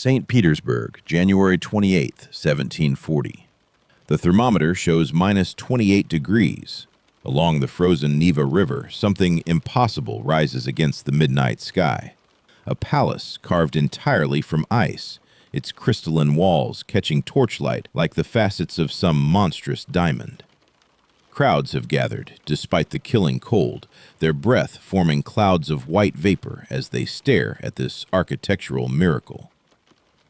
Saint Petersburg, January 28, 1740. The thermometer shows minus 28 degrees. Along the frozen Neva River, something impossible rises against the midnight sky. A palace carved entirely from ice, its crystalline walls catching torchlight like the facets of some monstrous diamond. Crowds have gathered, despite the killing cold, their breath forming clouds of white vapor as they stare at this architectural miracle.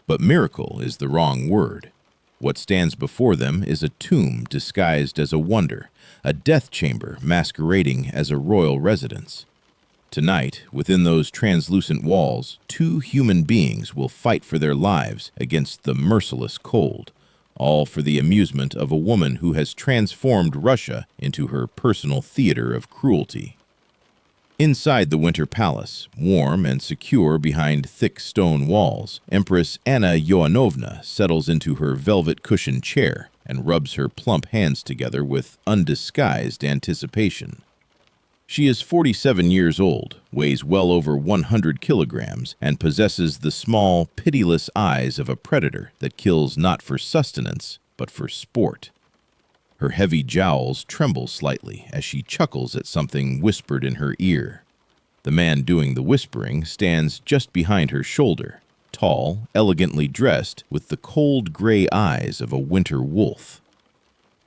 But miracle is the wrong word. What stands before them is a tomb disguised as a wonder, a death chamber masquerading as a royal residence. Tonight, within those translucent walls, two human beings will fight for their lives against the merciless cold, all for the amusement of a woman who has transformed Russia into her personal theater of cruelty. Inside the Winter Palace, warm and secure behind thick stone walls, Empress Anna Ioannovna settles into her velvet-cushioned chair and rubs her plump hands together with undisguised anticipation. She is 47 years old, weighs well over 100 kilograms, and possesses the small, pitiless eyes of a predator that kills not for sustenance, but for sport. Her heavy jowls tremble slightly as she chuckles at something whispered in her ear. The man doing the whispering stands just behind her shoulder, tall, elegantly dressed, with the cold gray eyes of a winter wolf.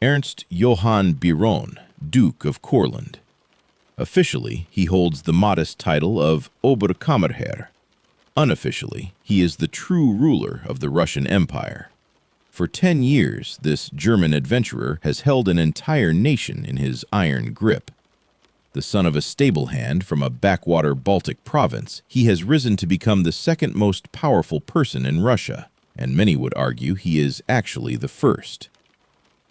Ernst Johann Biron, Duke of Courland. Officially, he holds the modest title of Oberkammerherr. Unofficially, he is the true ruler of the Russian Empire. For 10 years, this German adventurer has held an entire nation in his iron grip. The son of a stable hand from a backwater Baltic province, he has risen to become the second most powerful person in Russia, and many would argue he is actually the first.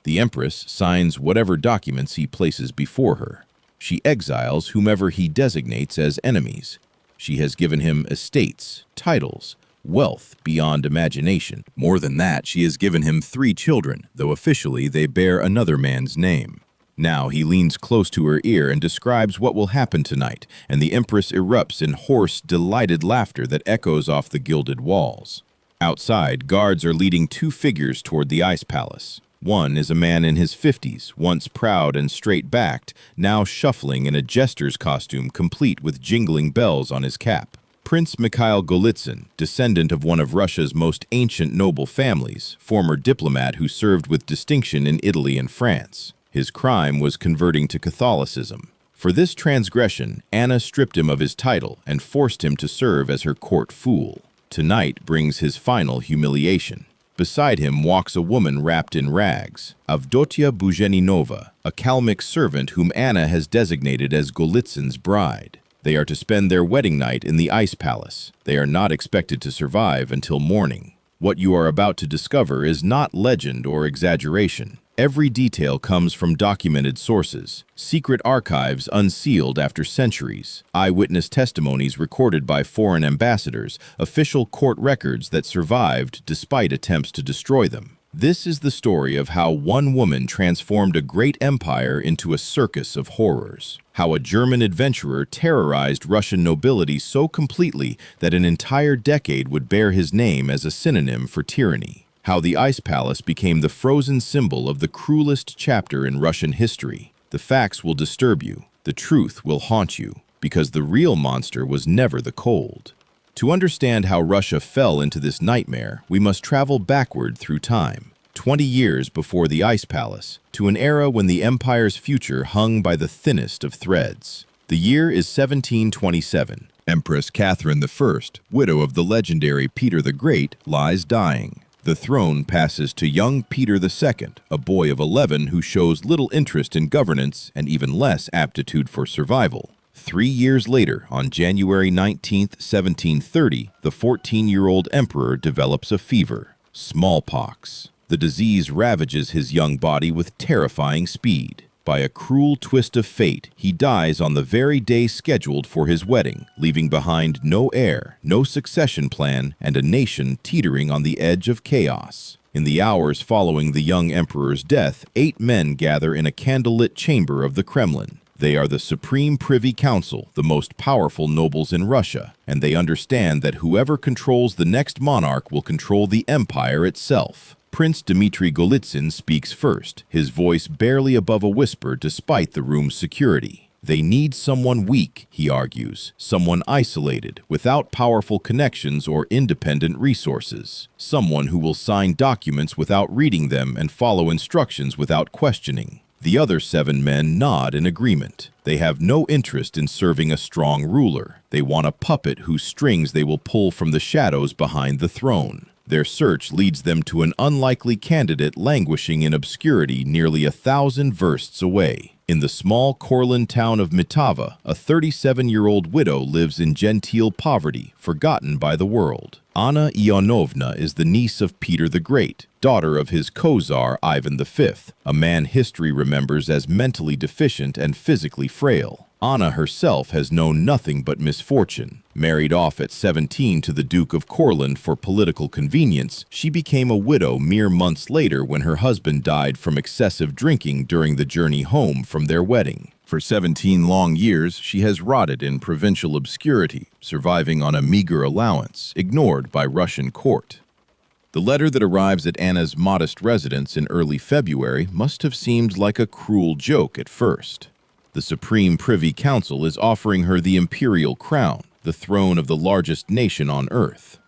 The Empress signs whatever documents he places before her. She exiles whomever he designates as enemies. She has given him estates, titles, wealth beyond imagination. More than that, she has given him 3 children, though officially they bear another man's name. Now he leans close to her ear and describes what will happen tonight, and the Empress erupts in hoarse, delighted laughter that echoes off the gilded walls. Outside, guards are leading 2 figures toward the ice palace. One is a man in his 50s, once proud and straight-backed, now shuffling in a jester's costume complete with jingling bells on his cap. Prince Mikhail Golitsyn, descendant of one of Russia's most ancient noble families, former diplomat who served with distinction in Italy and France. His crime was converting to Catholicism. For this transgression, Anna stripped him of his title and forced him to serve as her court fool. Tonight brings his final humiliation. Beside him walks a woman wrapped in rags, Avdotia Bujeninova, a Kalmyk servant whom Anna has designated as Golitsyn's bride. They are to spend their wedding night in the ice palace. They are not expected to survive until morning. What you are about to discover is not legend or exaggeration. Every detail comes from documented sources, secret archives unsealed after centuries, eyewitness testimonies recorded by foreign ambassadors, official court records that survived despite attempts to destroy them. This is the story of how one woman transformed a great empire into a circus of horrors. How a German adventurer terrorized Russian nobility so completely that an entire decade would bear his name as a synonym for tyranny. How the ice palace became the frozen symbol of the cruelest chapter in Russian history. The facts will disturb you. The truth will haunt you, because the real monster was never the cold. To understand how Russia fell into this nightmare, we must travel backward through time, 20 years before the ice palace, to an era when the empire's future hung by the thinnest of threads. The year is 1727. Empress Catherine I, widow of the legendary Peter the Great, lies dying. The throne passes to young Peter II, a boy of 11 who shows little interest in governance and even less aptitude for survival. 3 years later, on January 19, 1730, the 14-year-old emperor develops a fever, smallpox. The disease ravages his young body with terrifying speed. By a cruel twist of fate, he dies on the very day scheduled for his wedding, leaving behind no heir, no succession plan, and a nation teetering on the edge of chaos. In the hours following the young emperor's death, 8 men gather in a candlelit chamber of the Kremlin. They are the Supreme Privy Council, the most powerful nobles in Russia, and they understand that whoever controls the next monarch will control the empire itself. Prince Dmitry Golitsyn speaks first, his voice barely above a whisper despite the room's security. They need someone weak, he argues, someone isolated, without powerful connections or independent resources, someone who will sign documents without reading them and follow instructions without questioning. The other 7 men nod in agreement. They have no interest in serving a strong ruler. They want a puppet whose strings they will pull from the shadows behind the throne. Their search leads them to an unlikely candidate languishing in obscurity nearly 1,000 versts away. In the small Courland town of Mitava, a 37-year-old widow lives in genteel poverty, forgotten by the world. Anna Ioannovna is the niece of Peter the Great, daughter of his co-czar Ivan V, a man history remembers as mentally deficient and physically frail. Anna herself has known nothing but misfortune. Married off at 17 to the Duke of Courland for political convenience, she became a widow mere months later when her husband died from excessive drinking during the journey home from their wedding. For 17 long years, she has rotted in provincial obscurity, surviving on a meager allowance, ignored by Russian court. The letter that arrives at Anna's modest residence in early February must have seemed like a cruel joke at first. The Supreme Privy Council is offering her the imperial crown, the throne of the largest nation on earth.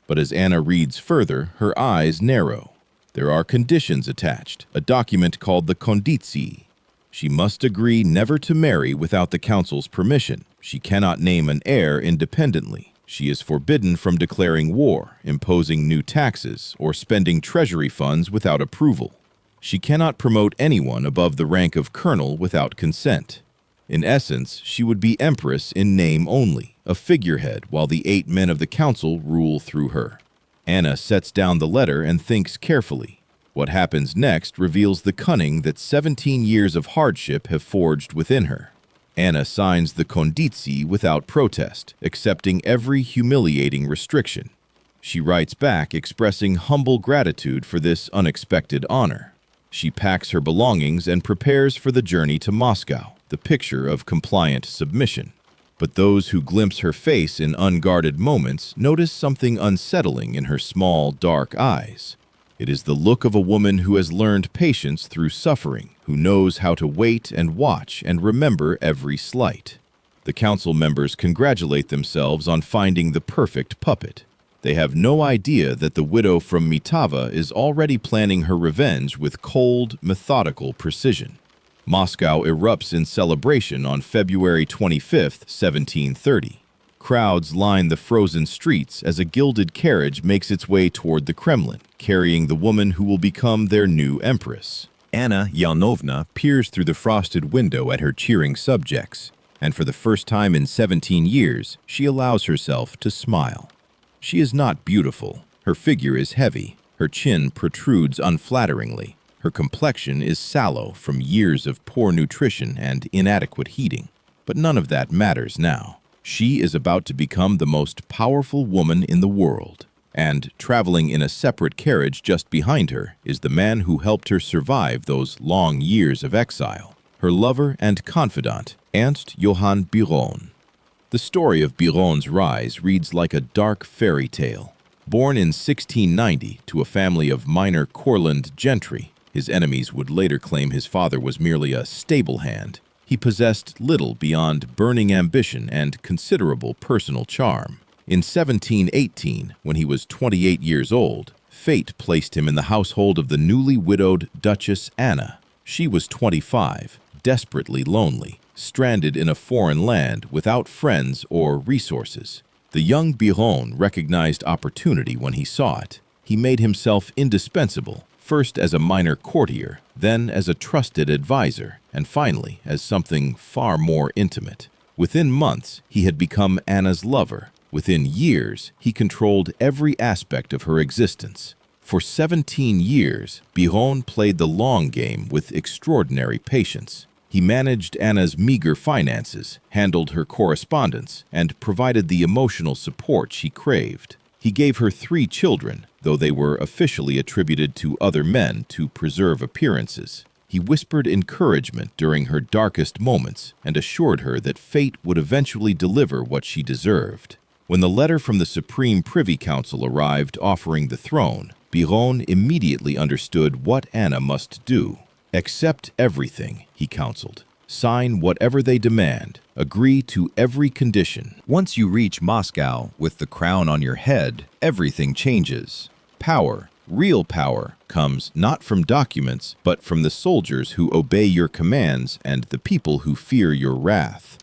But as Anna reads further, her eyes narrow. There are conditions attached, a document called the Konditsii. She must agree never to marry without the council's permission. She cannot name an heir independently. She is forbidden from declaring war, imposing new taxes, or spending treasury funds without approval. She cannot promote anyone above the rank of colonel without consent. In essence, she would be empress in name only, a figurehead, while the 8 men of the council rule through her. Anna sets down the letter and thinks carefully. What happens next reveals the cunning that 17 years of hardship have forged within her. Anna signs the Konditsii without protest, accepting every humiliating restriction. She writes back expressing humble gratitude for this unexpected honor. She packs her belongings and prepares for the journey to Moscow, the picture of compliant submission. But those who glimpse her face in unguarded moments notice something unsettling in her small, dark eyes. It is the look of a woman who has learned patience through suffering, who knows how to wait and watch and remember every slight. The council members congratulate themselves on finding the perfect puppet. They have no idea that the widow from Mitava is already planning her revenge with cold, methodical precision. Moscow erupts in celebration on February 25, 1730. Crowds line the frozen streets as a gilded carriage makes its way toward the Kremlin, carrying the woman who will become their new empress. Anna Ioannovna peers through the frosted window at her cheering subjects, and for the first time in 17 years, she allows herself to smile. She is not beautiful. Her figure is heavy. Her chin protrudes unflatteringly. Her complexion is sallow from years of poor nutrition and inadequate heating. But none of that matters now. She is about to become the most powerful woman in the world. And traveling in a separate carriage just behind her is the man who helped her survive those long years of exile. Her lover and confidant, Ernst Johann Biron. The story of Biron's rise reads like a dark fairy tale. Born in 1690 to a family of minor Courland gentry, his enemies would later claim his father was merely a stable hand. He possessed little beyond burning ambition and considerable personal charm. In 1718, when he was 28 years old, fate placed him in the household of the newly widowed Duchess Anna. She was 25, desperately lonely, stranded in a foreign land without friends or resources. The young Biron recognized opportunity when he saw it. He made himself indispensable, first as a minor courtier, then as a trusted advisor, and finally as something far more intimate. Within months, he had become Anna's lover. Within years, he controlled every aspect of her existence. For 17 years, Biron played the long game with extraordinary patience. He managed Anna's meager finances, handled her correspondence, and provided the emotional support she craved. He gave her 3 children, though they were officially attributed to other men to preserve appearances. He He whispered encouragement during her darkest moments and assured her that fate would eventually deliver what she deserved. When the letter from the Supreme Privy Council arrived offering the throne, Biron immediately understood what Anna must do. "Accept everything," he counseled. "Sign whatever they demand. Agree to every condition." Once you reach Moscow with the crown on your head, everything changes. Power, real power, comes not from documents, but from the soldiers who obey your commands and the people who fear your wrath.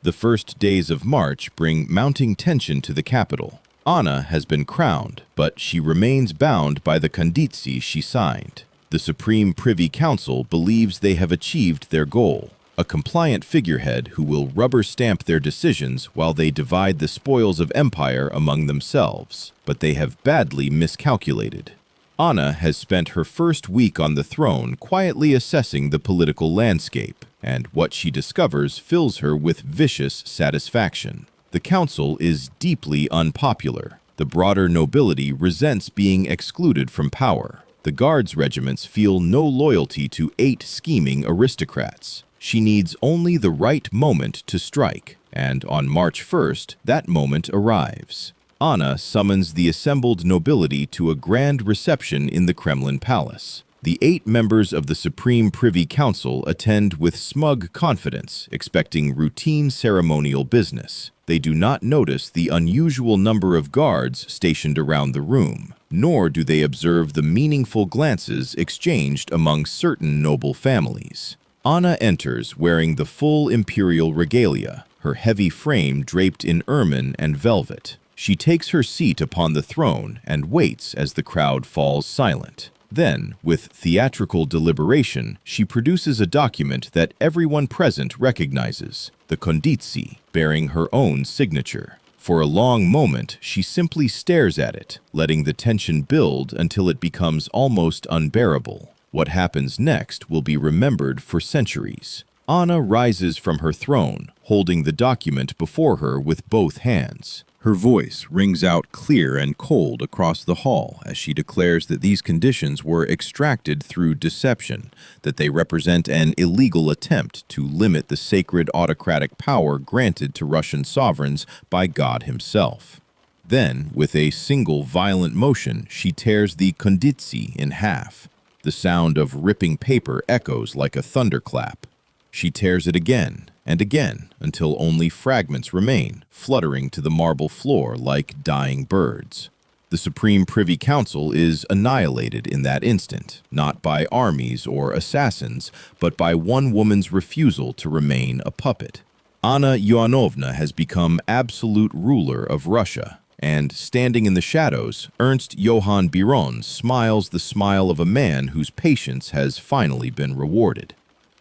The first days of March bring mounting tension to the capital. Anna has been crowned, but she remains bound by the Konditsii she signed. The Supreme Privy Council believes they have achieved their goal, a compliant figurehead who will rubber stamp their decisions while they divide the spoils of empire among themselves. But they have badly miscalculated. Anna has spent her first week on the throne quietly assessing the political landscape, and what she discovers fills her with vicious satisfaction. The council is deeply unpopular. The broader nobility resents being excluded from power. The guards regiments feel no loyalty to 8 scheming aristocrats. She needs only the right moment to strike, and on March 1st, that moment arrives. Anna summons the assembled nobility to a grand reception in the Kremlin Palace. The 8 members of the Supreme Privy Council attend with smug confidence, expecting routine ceremonial business. They do not notice the unusual number of guards stationed around the room, nor do they observe the meaningful glances exchanged among certain noble families. Anna enters wearing the full imperial regalia, her heavy frame draped in ermine and velvet. She takes her seat upon the throne and waits as the crowd falls silent. Then, with theatrical deliberation, she produces a document that everyone present recognizes, the Konditsii, bearing her own signature. For a long moment, she simply stares at it, letting the tension build until it becomes almost unbearable. What happens next will be remembered for centuries. Anna rises from her throne, holding the document before her with both hands. Her voice rings out clear and cold across the hall as she declares that these conditions were extracted through deception, that they represent an illegal attempt to limit the sacred autocratic power granted to Russian sovereigns by God himself. Then, with a single violent motion, she tears the Konditsii in half. The sound of ripping paper echoes like a thunderclap. She tears it again and again until only fragments remain, fluttering to the marble floor like dying birds. The Supreme Privy Council is annihilated in that instant, not by armies or assassins, but by one woman's refusal to remain a puppet. Anna Ioannovna has become absolute ruler of Russia, and standing in the shadows, Ernst Johann Biron smiles the smile of a man whose patience has finally been rewarded.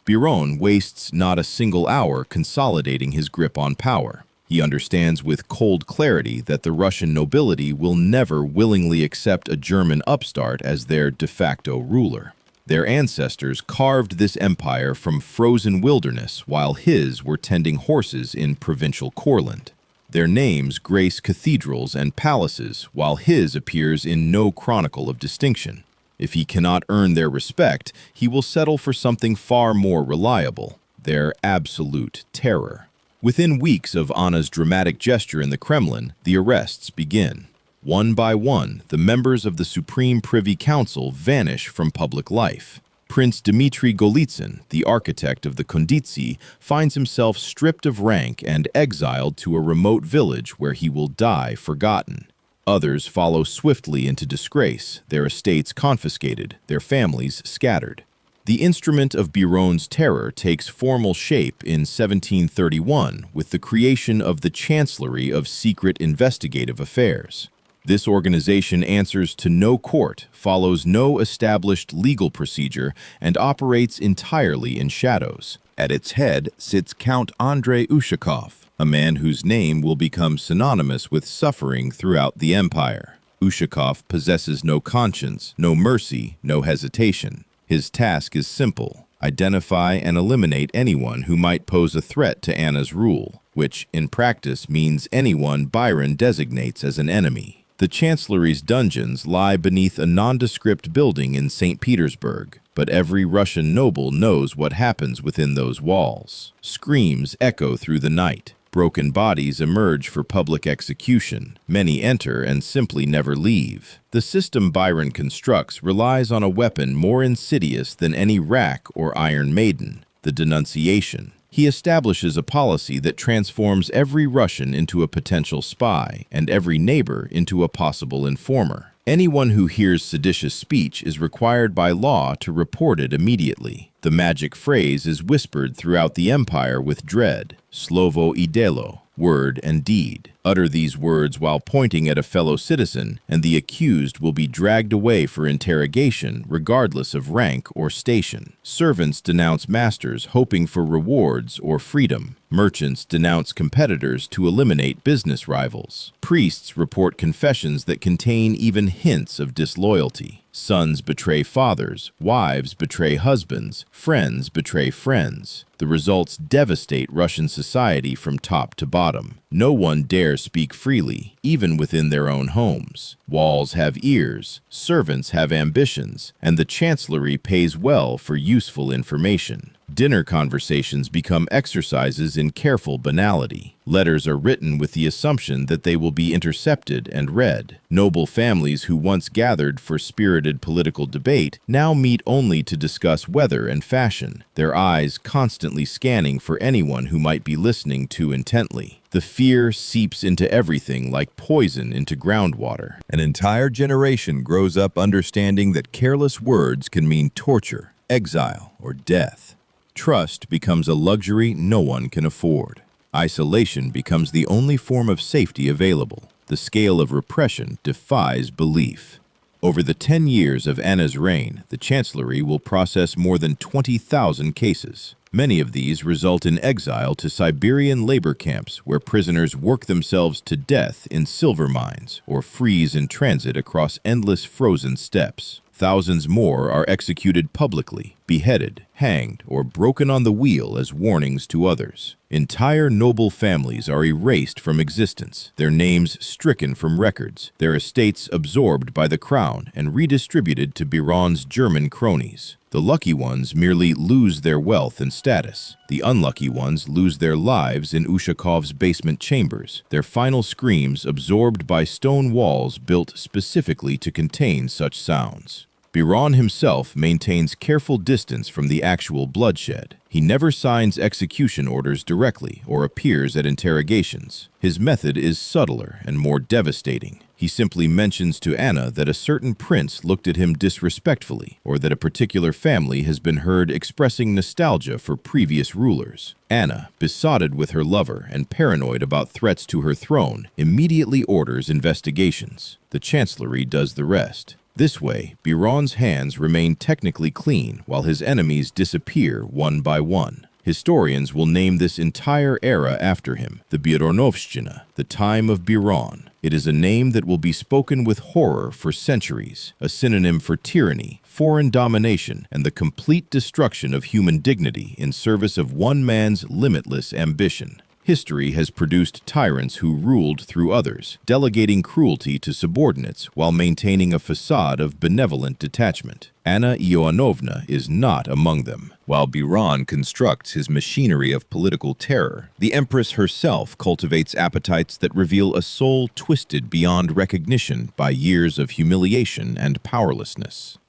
Biron wastes not a single hour consolidating his grip on power. He understands with cold clarity that the Russian nobility will never willingly accept a German upstart as their de facto ruler. Their ancestors carved this empire from frozen wilderness while his were tending horses in provincial Courland. Their names grace cathedrals and palaces while his appears in no chronicle of distinction. If he cannot earn their respect, he will settle for something far more reliable, their absolute terror. Within weeks of Anna's dramatic gesture in the Kremlin, the arrests begin. One by one, the members of the Supreme Privy Council vanish from public life. Prince Dmitry Golitsyn, the architect of the Konditsii, finds himself stripped of rank and exiled to a remote village where he will die forgotten. Others follow swiftly into disgrace, their estates confiscated, their families scattered. The instrument of Biron's terror takes formal shape in 1731 with the creation of the Chancellery of Secret Investigative Affairs. This organization answers to no court, follows no established legal procedure, and operates entirely in shadows. At its head sits Count Andrei Ushakov, a man whose name will become synonymous with suffering throughout the empire. Ushakov possesses no conscience, no mercy, no hesitation. His task is simple: identify and eliminate anyone who might pose a threat to Anna's rule, which in practice means anyone Biron designates as an enemy. The Chancellery's dungeons lie beneath a nondescript building in Saint Petersburg, but every Russian noble knows what happens within those walls. Screams echo through the night. Broken bodies emerge for public execution. Many enter and simply never leave. The system Biron constructs relies on a weapon more insidious than any rack or Iron Maiden, the Denunciation. He establishes a policy that transforms every Russian into a potential spy and every neighbor into a possible informer. Anyone who hears seditious speech is required by law to report it immediately. The magic phrase is whispered throughout the empire with dread: Slovo I delo, word and deed. Utter these words while pointing at a fellow citizen, and the accused will be dragged away for interrogation regardless of rank or station. Servants denounce masters hoping for rewards or freedom. Merchants denounce competitors to eliminate business rivals. Priests report confessions that contain even hints of disloyalty. Sons betray fathers, wives betray husbands, friends betray friends. The results devastate Russian society from top to bottom. No one dares speak freely, even within their own homes. Walls have ears, servants have ambitions, and the Chancellery pays well for useful information. Dinner conversations become exercises in careful banality. Letters are written with the assumption that they will be intercepted and read. Noble families who once gathered for spirited political debate now meet only to discuss weather and fashion, their eyes constantly scanning for anyone who might be listening too intently. The fear seeps into everything like poison into groundwater. An entire generation grows up understanding that careless words can mean torture, exile, or death. Trust becomes a luxury no one can afford. Isolation becomes the only form of safety available. The scale of repression defies belief. Over the 10 years of Anna's reign, the Chancellery will process more than 20,000 cases. Many of these result in exile to Siberian labor camps where prisoners work themselves to death in silver mines or freeze in transit across endless frozen steppes. Thousands more are executed publicly, beheaded, hanged, or broken on the wheel as warnings to others. Entire noble families are erased from existence, their names stricken from records, their estates absorbed by the crown and redistributed to Biron's German cronies. The lucky ones merely lose their wealth and status. The unlucky ones lose their lives in Ushakov's basement chambers, their final screams absorbed by stone walls built specifically to contain such sounds. Biron himself maintains careful distance from the actual bloodshed. He never signs execution orders directly or appears at interrogations. His method is subtler and more devastating. He simply mentions to Anna that a certain prince looked at him disrespectfully, or that a particular family has been heard expressing nostalgia for previous rulers. Anna, besotted with her lover and paranoid about threats to her throne, immediately orders investigations. The Chancellery does the rest. This way, Biron's hands remain technically clean while his enemies disappear one by one. Historians will name this entire era after him, the Bironovshchina, the time of Biron. It is a name that will be spoken with horror for centuries, a synonym for tyranny, foreign domination, and the complete destruction of human dignity in service of one man's limitless ambition. History has produced tyrants who ruled through others, delegating cruelty to subordinates while maintaining a facade of benevolent detachment. Anna Ioannovna is not among them. While Biron constructs his machinery of political terror, the Empress herself cultivates appetites that reveal a soul twisted beyond recognition by years of humiliation and powerlessness.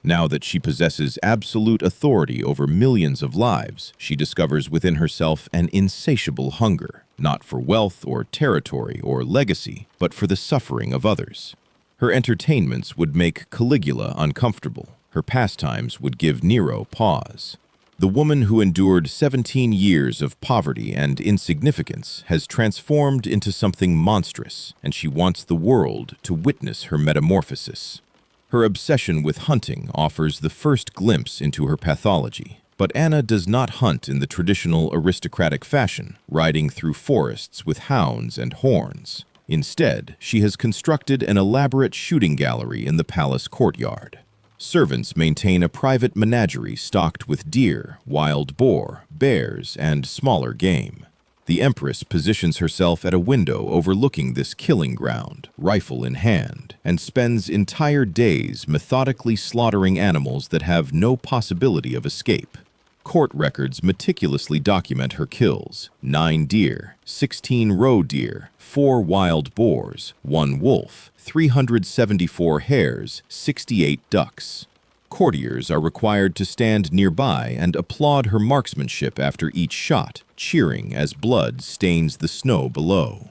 Now that she possesses absolute authority over millions of lives, she discovers within herself an insatiable hunger, not for wealth or territory or legacy, but for the suffering of others. Her entertainments would make Caligula uncomfortable. Her pastimes would give Nero pause. The woman who endured 17 years of poverty and insignificance has transformed into something monstrous, and she wants the world to witness her metamorphosis. Her obsession with hunting offers the first glimpse into her pathology. But Anna does not hunt in the traditional aristocratic fashion, riding through forests with hounds and horns. Instead, she has constructed an elaborate shooting gallery in the palace courtyard. Servants maintain a private menagerie stocked with deer, wild boar, bears, and smaller game. The Empress positions herself at a window overlooking this killing ground, rifle in hand, and spends entire days methodically slaughtering animals that have no possibility of escape. Court records meticulously document her kills: 9 deer, 16 roe deer, 4 wild boars, 1 wolf, 374 hares, 68 ducks. Courtiers are required to stand nearby and applaud her marksmanship after each shot, cheering as blood stains the snow below.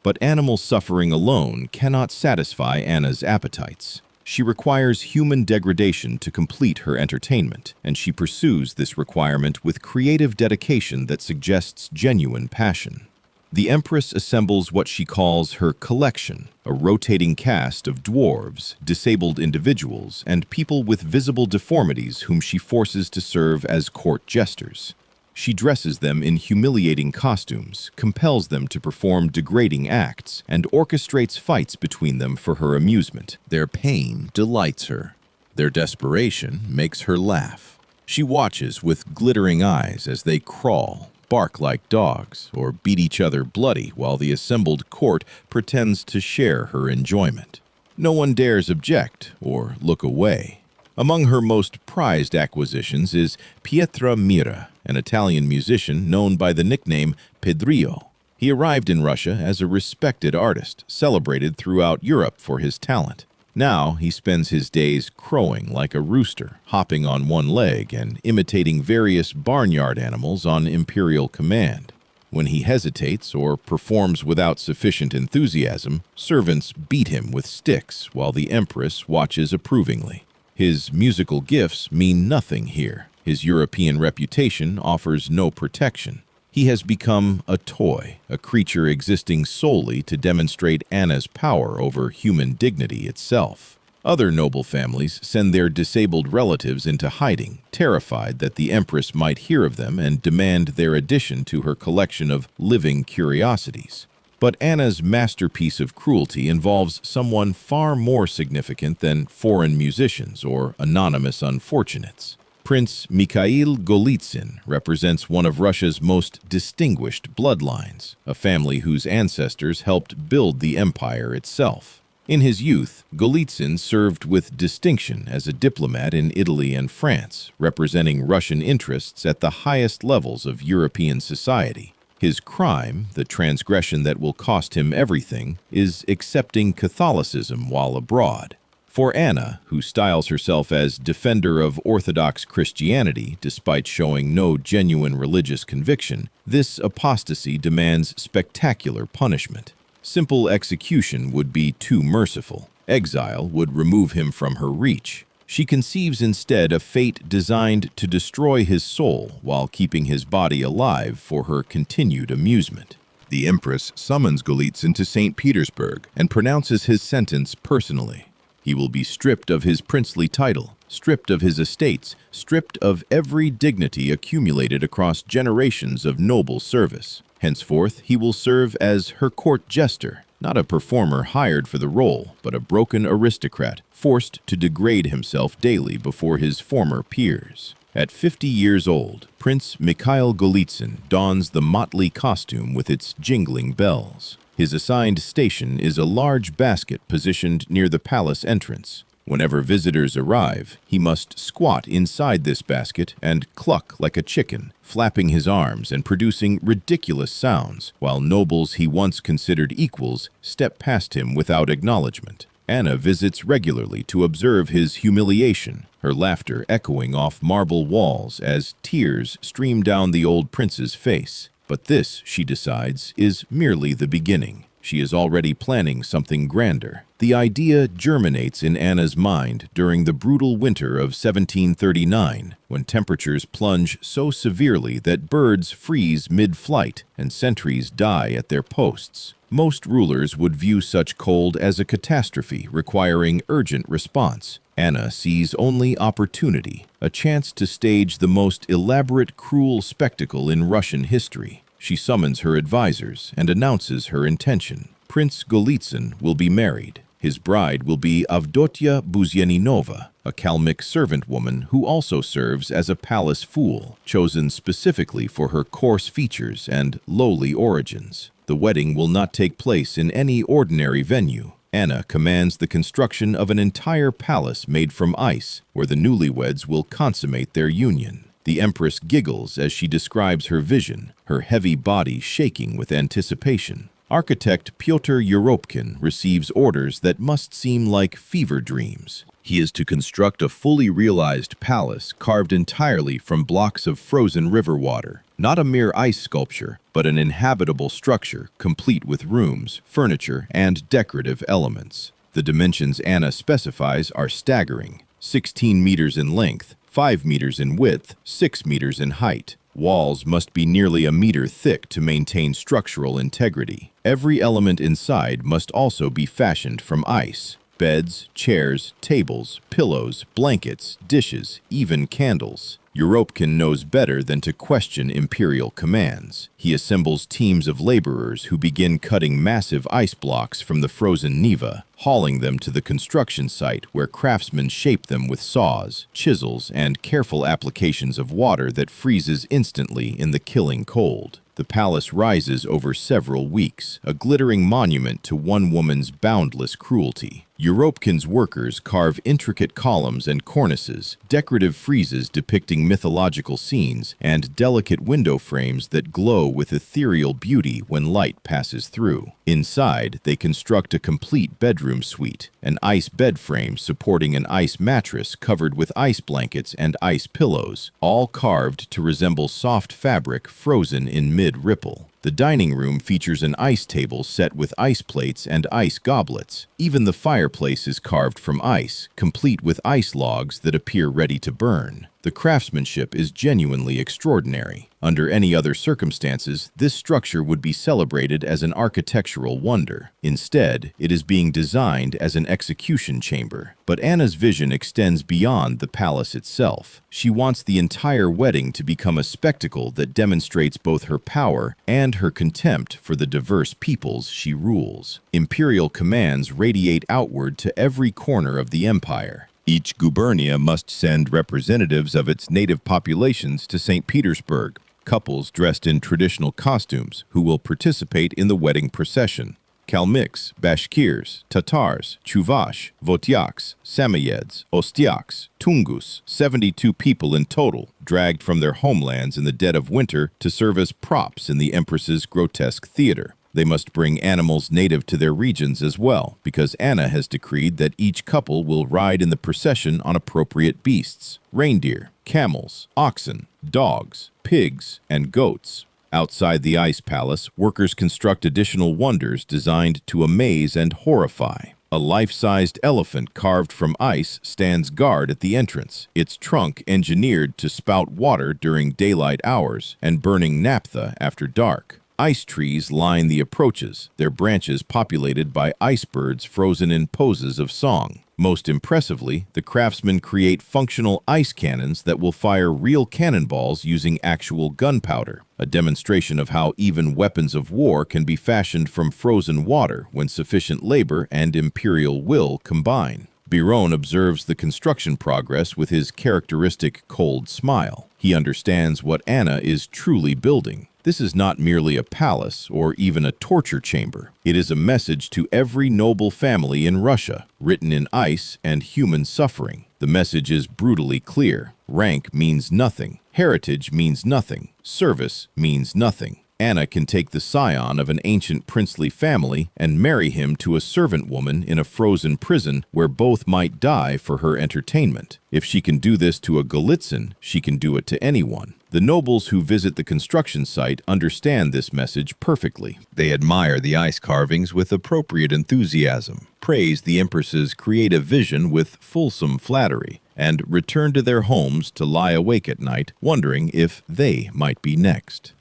But animal suffering alone cannot satisfy Anna's appetites. She requires human degradation to complete her entertainment, and she pursues this requirement with creative dedication that suggests genuine passion. The Empress assembles what she calls her collection, a rotating cast of dwarves, disabled individuals, and people with visible deformities whom she forces to serve as court jesters. She dresses them in humiliating costumes, compels them to perform degrading acts, and orchestrates fights between them for her amusement. Their pain delights her. Their desperation makes her laugh. She watches with glittering eyes as they crawl, bark like dogs, or beat each other bloody while the assembled court pretends to share her enjoyment. No one dares object or look away. Among her most prized acquisitions is Pietro Mira, an Italian musician known by the nickname Pedrillo. He arrived in Russia as a respected artist, celebrated throughout Europe for his talent. Now he spends his days crowing like a rooster, hopping on one leg and imitating various barnyard animals on imperial command. When he hesitates or performs without sufficient enthusiasm, servants beat him with sticks while the Empress watches approvingly. His musical gifts mean nothing here. His European reputation offers no protection. He has become a toy, a creature existing solely to demonstrate Anna's power over human dignity itself. Other noble families send their disabled relatives into hiding, terrified that the Empress might hear of them and demand their addition to her collection of living curiosities. But Anna's masterpiece of cruelty involves someone far more significant than foreign musicians or anonymous unfortunates. Prince Mikhail Golitsyn represents one of Russia's most distinguished bloodlines, a family whose ancestors helped build the empire itself. In his youth, Golitsyn served with distinction as a diplomat in Italy and France, representing Russian interests at the highest levels of European society. His crime, the transgression that will cost him everything, is accepting Catholicism while abroad. For Anna, who styles herself as defender of Orthodox Christianity despite showing no genuine religious conviction, this apostasy demands spectacular punishment. Simple execution would be too merciful. Exile would remove him from her reach. She conceives instead a fate designed to destroy his soul while keeping his body alive for her continued amusement. The Empress summons Golitsyn to Saint Petersburg and pronounces his sentence personally. He will be stripped of his princely title, stripped of his estates, stripped of every dignity accumulated across generations of noble service. Henceforth, he will serve as her court jester, not a performer hired for the role, but a broken aristocrat, forced to degrade himself daily before his former peers. At 50 years old, Prince Mikhail Golitsyn dons the motley costume with its jingling bells. His assigned station is a large basket positioned near the palace entrance. Whenever visitors arrive, he must squat inside this basket and cluck like a chicken, flapping his arms and producing ridiculous sounds, while nobles he once considered equals step past him without acknowledgement. Anna visits regularly to observe his humiliation, her laughter echoing off marble walls as tears stream down the old prince's face. But this, she decides, is merely the beginning. She is already planning something grander. The idea germinates in Anna's mind during the brutal winter of 1739, when temperatures plunge so severely that birds freeze mid-flight and sentries die at their posts. Most rulers would view such cold as a catastrophe requiring urgent response. Anna sees only opportunity, a chance to stage the most elaborate cruel spectacle in Russian history. She summons her advisors and announces her intention. Prince Golitsyn will be married. His bride will be Avdotia Buzyaninova, a Kalmyk servant woman who also serves as a palace fool, chosen specifically for her coarse features and lowly origins. The wedding will not take place in any ordinary venue. Anna commands the construction of an entire palace made from ice, where the newlyweds will consummate their union. The Empress giggles as she describes her vision, her heavy body shaking with anticipation. Architect Pyotr Europkin receives orders that must seem like fever dreams. He is to construct a fully realized palace carved entirely from blocks of frozen river water. Not a mere ice sculpture, but an inhabitable structure complete with rooms, furniture, and decorative elements. The dimensions Anna specifies are staggering: 16 meters in length, 5 meters in width, 6 meters in height. Walls must be nearly a meter thick to maintain structural integrity. Every element inside must also be fashioned from ice. Beds, chairs, tables, pillows, blankets, dishes, even candles. Europkin knows better than to question imperial commands. He assembles teams of laborers who begin cutting massive ice blocks from the frozen Neva, hauling them to the construction site where craftsmen shape them with saws, chisels, and careful applications of water that freezes instantly in the killing cold. The palace rises over several weeks, a glittering monument to one woman's boundless cruelty. Europkin's workers carve intricate columns and cornices, decorative friezes depicting mythological scenes, and delicate window frames that glow with ethereal beauty when light passes through. Inside, they construct a complete bedroom suite, an ice bed frame supporting an ice mattress covered with ice blankets and ice pillows, all carved to resemble soft fabric frozen in mid-ripple. The dining room features an ice table set with ice plates and ice goblets. Even the fireplace is carved from ice, complete with ice logs that appear ready to burn. The craftsmanship is genuinely extraordinary. Under any other circumstances, this structure would be celebrated as an architectural wonder. Instead, it is being designed as an execution chamber. But Anna's vision extends beyond the palace itself. She wants the entire wedding to become a spectacle that demonstrates both her power and her contempt for the diverse peoples she rules. Imperial commands radiate outward to every corner of the empire. Each gubernia must send representatives of its native populations to Saint Petersburg, couples dressed in traditional costumes who will participate in the wedding procession. Kalmyks, Bashkirs, Tatars, Chuvash, Votyaks, Samoyeds, Ostyaks, Tungus, 72 people in total, dragged from their homelands in the dead of winter to serve as props in the Empress's grotesque theater. They must bring animals native to their regions as well, because Anna has decreed that each couple will ride in the procession on appropriate beasts: reindeer, camels, oxen, dogs, pigs, and goats. Outside the ice palace, workers construct additional wonders designed to amaze and horrify. A life-sized elephant carved from ice stands guard at the entrance, its trunk engineered to spout water during daylight hours and burning naphtha after dark. Ice trees line the approaches, their branches populated by ice-birds frozen in poses of song. Most impressively, the craftsmen create functional ice cannons that will fire real cannonballs using actual gunpowder, a demonstration of how even weapons of war can be fashioned from frozen water when sufficient labor and imperial will combine. Biron observes the construction progress with his characteristic cold smile. He understands what Anna is truly building. This is not merely a palace or even a torture chamber. It is a message to every noble family in Russia, written in ice and human suffering. The message is brutally clear. Rank means nothing. Heritage means nothing. Service means nothing. Anna can take the scion of an ancient princely family and marry him to a servant woman in a frozen prison where both might die for her entertainment. If she can do this to a Golitsyn, she can do it to anyone. The nobles who visit the construction site understand this message perfectly. They admire the ice carvings with appropriate enthusiasm, praise the Empress's creative vision with fulsome flattery, and return to their homes to lie awake at night, wondering if they might be next.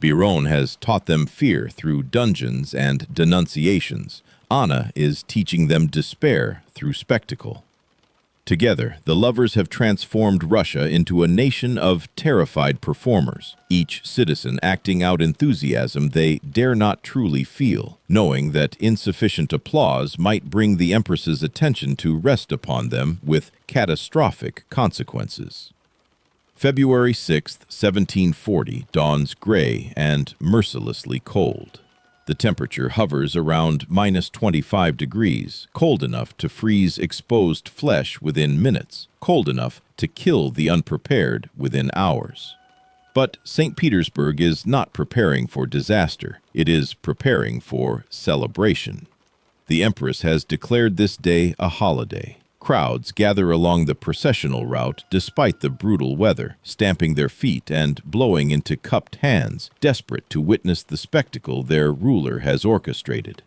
Biron has taught them fear through dungeons and denunciations. Anna is teaching them despair through spectacle. Together, the lovers have transformed Russia into a nation of terrified performers, each citizen acting out enthusiasm they dare not truly feel, knowing that insufficient applause might bring the Empress's attention to rest upon them with catastrophic consequences. February 6, 1740, dawns gray and mercilessly cold. The temperature hovers around minus 25 degrees, cold enough to freeze exposed flesh within minutes, cold enough to kill the unprepared within hours. But St. Petersburg is not preparing for disaster. It is preparing for celebration. The Empress has declared this day a holiday. Crowds gather along the processional route despite the brutal weather, stamping their feet and blowing into cupped hands, desperate to witness the spectacle their ruler has orchestrated.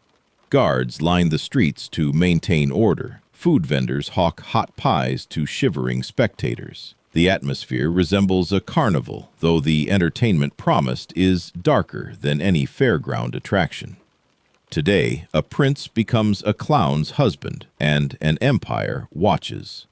Guards line the streets to maintain order. Food vendors hawk hot pies to shivering spectators. The atmosphere resembles a carnival, though the entertainment promised is darker than any fairground attraction. Today, a prince becomes a clown's husband, and an empire watches.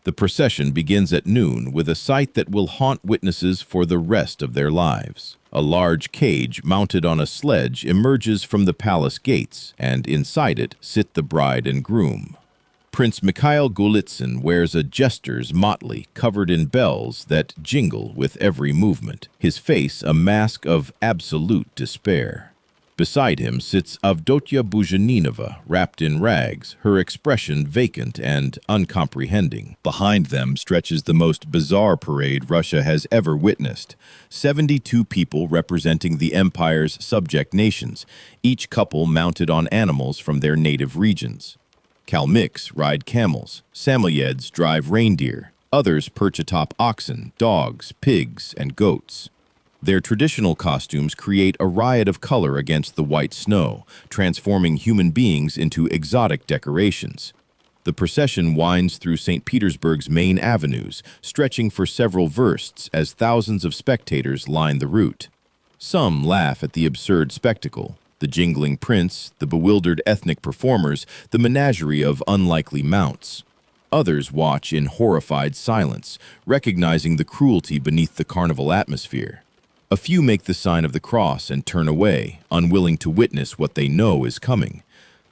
The procession begins at noon with a sight that will haunt witnesses for the rest of their lives. A large cage mounted on a sledge emerges from the palace gates, and inside it sit the bride and groom. Prince Mikhail Golitsyn wears a jester's motley covered in bells that jingle with every movement, his face a mask of absolute despair. Beside him sits Avdotia Buzhaninova, wrapped in rags, her expression vacant and uncomprehending. Behind them stretches the most bizarre parade Russia has ever witnessed. 72 people representing the empire's subject nations, each couple mounted on animals from their native regions. Kalmyks ride camels, Samoyeds drive reindeer, others perch atop oxen, dogs, pigs, and goats. Their traditional costumes create a riot of color against the white snow, transforming human beings into exotic decorations. The procession winds through St. Petersburg's main avenues, stretching for several versts as thousands of spectators line the route. Some laugh at the absurd spectacle: the jingling prince, the bewildered ethnic performers, the menagerie of unlikely mounts. Others watch in horrified silence, recognizing the cruelty beneath the carnival atmosphere. A few make the sign of the cross and turn away, unwilling to witness what they know is coming.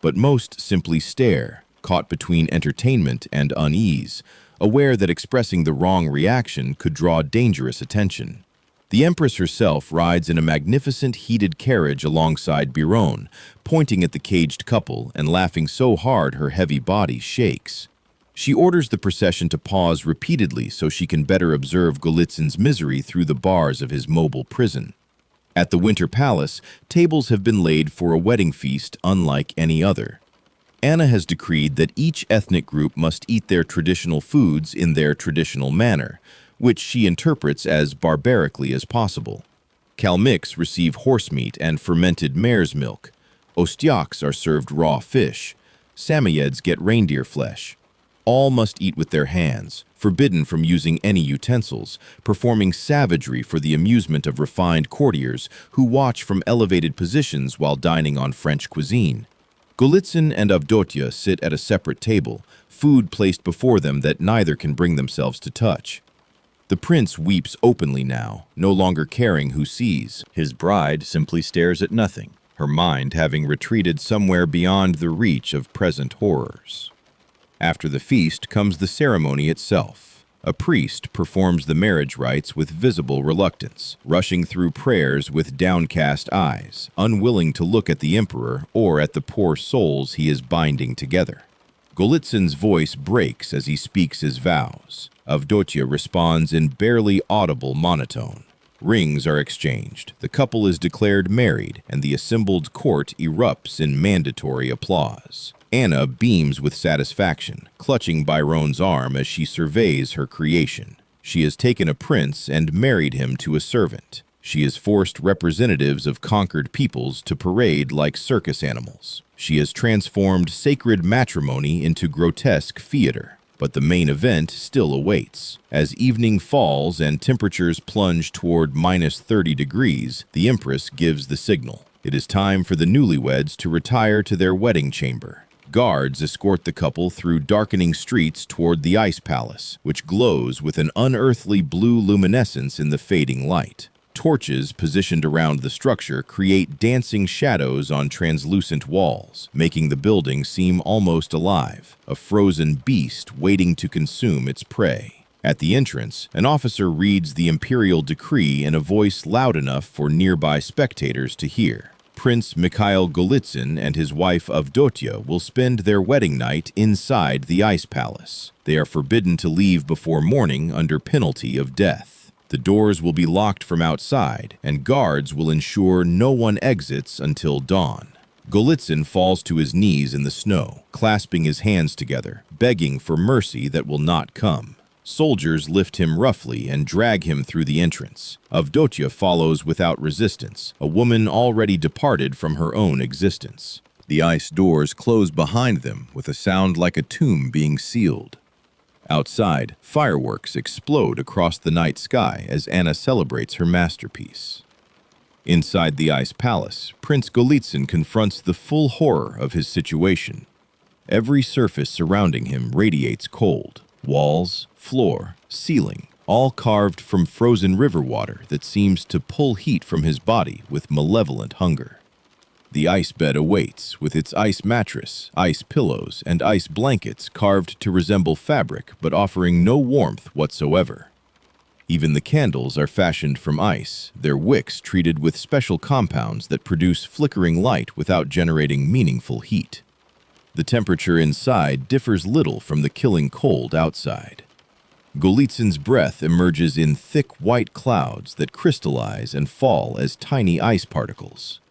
But most simply stare, caught between entertainment and unease, aware that expressing the wrong reaction could draw dangerous attention. The Empress herself rides in a magnificent heated carriage alongside Biron, pointing at the caged couple and laughing so hard her heavy body shakes. She orders the procession to pause repeatedly so she can better observe Golitsyn's misery through the bars of his mobile prison. At the Winter Palace, tables have been laid for a wedding feast unlike any other. Anna has decreed that each ethnic group must eat their traditional foods in their traditional manner, which she interprets as barbarically as possible. Kalmyks receive horse meat and fermented mare's milk. Ostyaks are served raw fish. Samoyeds get reindeer flesh. All must eat with their hands, forbidden from using any utensils, performing savagery for the amusement of refined courtiers who watch from elevated positions while dining on French cuisine. Golitsyn and Avdotia sit at a separate table, food placed before them that neither can bring themselves to touch. The prince weeps openly now, no longer caring who sees. His bride simply stares at nothing, her mind having retreated somewhere beyond the reach of present horrors. After the feast comes the ceremony itself. A priest performs the marriage rites with visible reluctance, rushing through prayers with downcast eyes, unwilling to look at the emperor or at the poor souls he is binding together. Golitsyn's voice breaks as he speaks his vows. Avdotia responds in barely audible monotone. Rings are exchanged, the couple is declared married, and the assembled court erupts in mandatory applause. Anna beams with satisfaction, clutching Biron's arm as she surveys her creation. She has taken a prince and married him to a servant. She has forced representatives of conquered peoples to parade like circus animals. She has transformed sacred matrimony into grotesque theater. But the main event still awaits. As evening falls and temperatures plunge toward minus 30 degrees, the Empress gives the signal. It is time for the newlyweds to retire to their wedding chamber. Guards escort the couple through darkening streets toward the ice palace, which glows with an unearthly blue luminescence in the fading light. Torches positioned around the structure create dancing shadows on translucent walls, making the building seem almost alive, a frozen beast waiting to consume its prey. At the entrance, an officer reads the imperial decree in a voice loud enough for nearby spectators to hear. Prince Mikhail Golitsyn and his wife Avdotya will spend their wedding night inside the ice palace. They are forbidden to leave before morning under penalty of death. The doors will be locked from outside, and guards will ensure no one exits until dawn. Golitsyn falls to his knees in the snow, clasping his hands together, begging for mercy that will not come. Soldiers lift him roughly and drag him through the entrance. Avdotya follows without resistance, a woman already departed from her own existence. The ice doors close behind them with a sound like a tomb being sealed. Outside, fireworks explode across the night sky as Anna celebrates her masterpiece. Inside the ice palace, Prince Golitsyn confronts the full horror of his situation. Every surface surrounding him radiates cold. Walls, floor, ceiling, all carved from frozen river water that seems to pull heat from his body with malevolent hunger. The ice bed awaits, with its ice mattress, ice pillows, and ice blankets carved to resemble fabric but offering no warmth whatsoever. Even the candles are fashioned from ice, their wicks treated with special compounds that produce flickering light without generating meaningful heat. The temperature inside differs little from the killing cold outside. Golitsyn's breath emerges in thick white clouds that crystallize and fall as tiny ice particles.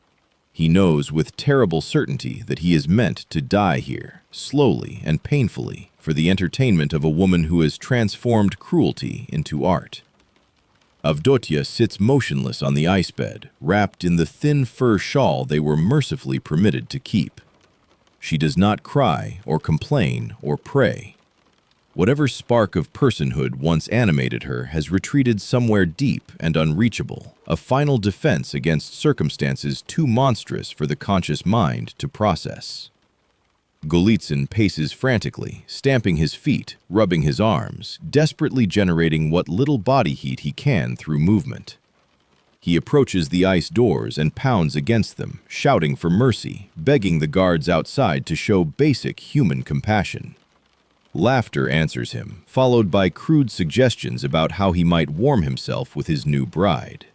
He knows with terrible certainty that he is meant to die here, slowly and painfully, for the entertainment of a woman who has transformed cruelty into art. Avdotya sits motionless on the ice bed, wrapped in the thin fur shawl they were mercifully permitted to keep. She does not cry or complain or pray. Whatever spark of personhood once animated her has retreated somewhere deep and unreachable, a final defense against circumstances too monstrous for the conscious mind to process. Golitsyn paces frantically, stamping his feet, rubbing his arms, desperately generating what little body heat he can through movement. He approaches the ice doors and pounds against them, shouting for mercy, begging the guards outside to show basic human compassion. Laughter answers him, followed by crude suggestions about how he might warm himself with his new bride.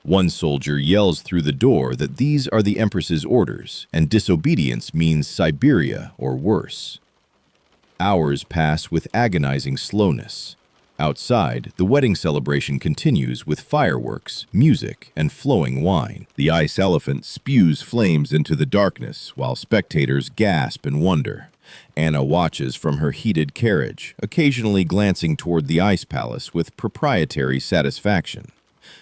One soldier yells through the door that these are the Empress's orders, and disobedience means Siberia or worse. Hours pass with agonizing slowness. Outside, the wedding celebration continues with fireworks, music, and flowing wine. The ice elephant spews flames into the darkness while spectators gasp in wonder. Anna watches from her heated carriage, occasionally glancing toward the ice palace with proprietary satisfaction.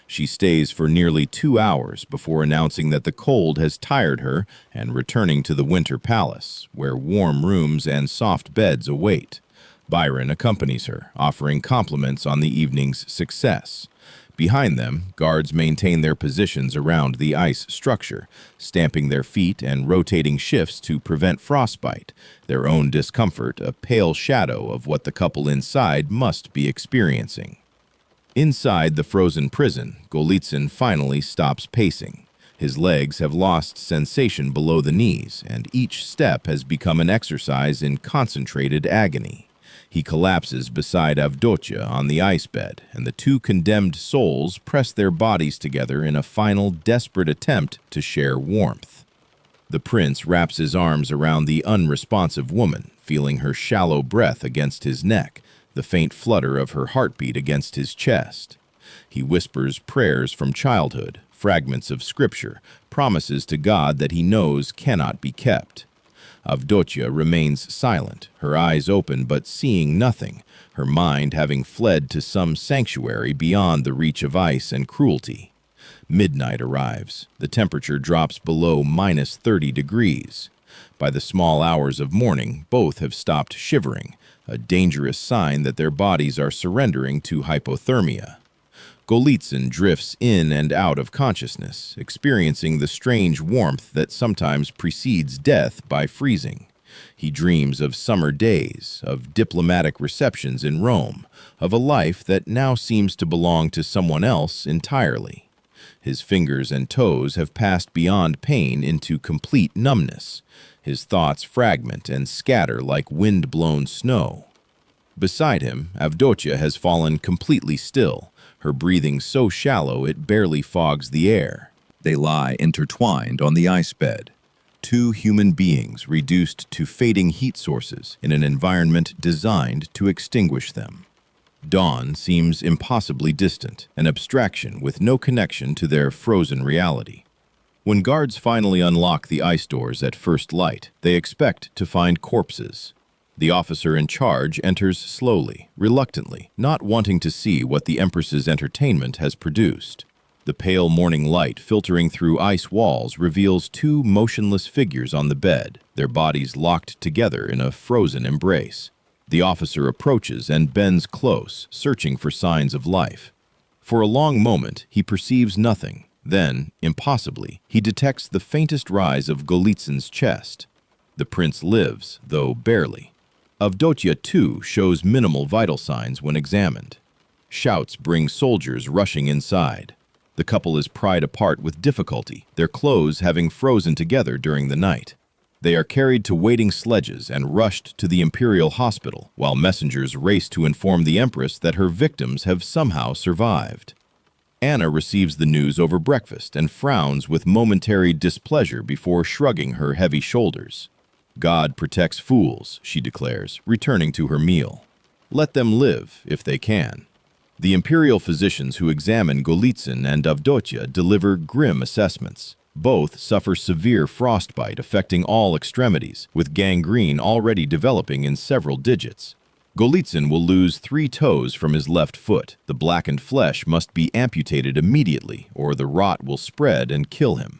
She stays for nearly 2 hours before announcing that the cold has tired her and returning to the winter palace, where warm rooms and soft beds await. Biron accompanies her, offering compliments on the evening's success. Behind them, guards maintain their positions around the ice structure, stamping their feet and rotating shifts to prevent frostbite, their own discomfort a pale shadow of what the couple inside must be experiencing. Inside the frozen prison, Golitsyn finally stops pacing. His legs have lost sensation below the knees, and each step has become an exercise in concentrated agony. He collapses beside Avdotya on the ice bed, and the two condemned souls press their bodies together in a final desperate attempt to share warmth. The prince wraps his arms around the unresponsive woman, feeling her shallow breath against his neck, the faint flutter of her heartbeat against his chest. He whispers prayers from childhood, fragments of scripture, promises to God that he knows cannot be kept. Avdotya remains silent, her eyes open but seeing nothing, her mind having fled to some sanctuary beyond the reach of ice and cruelty. Midnight arrives. The temperature drops below -30 degrees. By the small hours of morning, both have stopped shivering, a dangerous sign that their bodies are surrendering to hypothermia. Golitsyn drifts in and out of consciousness, experiencing the strange warmth that sometimes precedes death by freezing. He dreams of summer days, of diplomatic receptions in Rome, of a life that now seems to belong to someone else entirely. His fingers and toes have passed beyond pain into complete numbness. His thoughts fragment and scatter like wind-blown snow. Beside him, Avdotia has fallen completely still, her breathing so shallow it barely fogs the air. They lie intertwined on the ice bed. Two human beings reduced to fading heat sources in an environment designed to extinguish them. Dawn seems impossibly distant, an abstraction with no connection to their frozen reality. When guards finally unlock the ice doors at first light, they expect to find corpses. The officer in charge enters slowly, reluctantly, not wanting to see what the Empress's entertainment has produced. The pale morning light filtering through ice walls reveals two motionless figures on the bed, their bodies locked together in a frozen embrace. The officer approaches and bends close, searching for signs of life. For a long moment, he perceives nothing. Then, impossibly, he detects the faintest rise of Golitsyn's chest. The prince lives, though barely. Avdotia, too, shows minimal vital signs when examined. Shouts bring soldiers rushing inside. The couple is pried apart with difficulty, their clothes having frozen together during the night. They are carried to waiting sledges and rushed to the imperial hospital, while messengers race to inform the Empress that her victims have somehow survived. Anna receives the news over breakfast and frowns with momentary displeasure before shrugging her heavy shoulders. "God protects fools," she declares, returning to her meal. "Let them live, if they can." The imperial physicians who examine Golitsyn and Avdotia deliver grim assessments. Both suffer severe frostbite affecting all extremities, with gangrene already developing in several digits. Golitsyn will lose 3 toes from his left foot. The blackened flesh must be amputated immediately, or the rot will spread and kill him.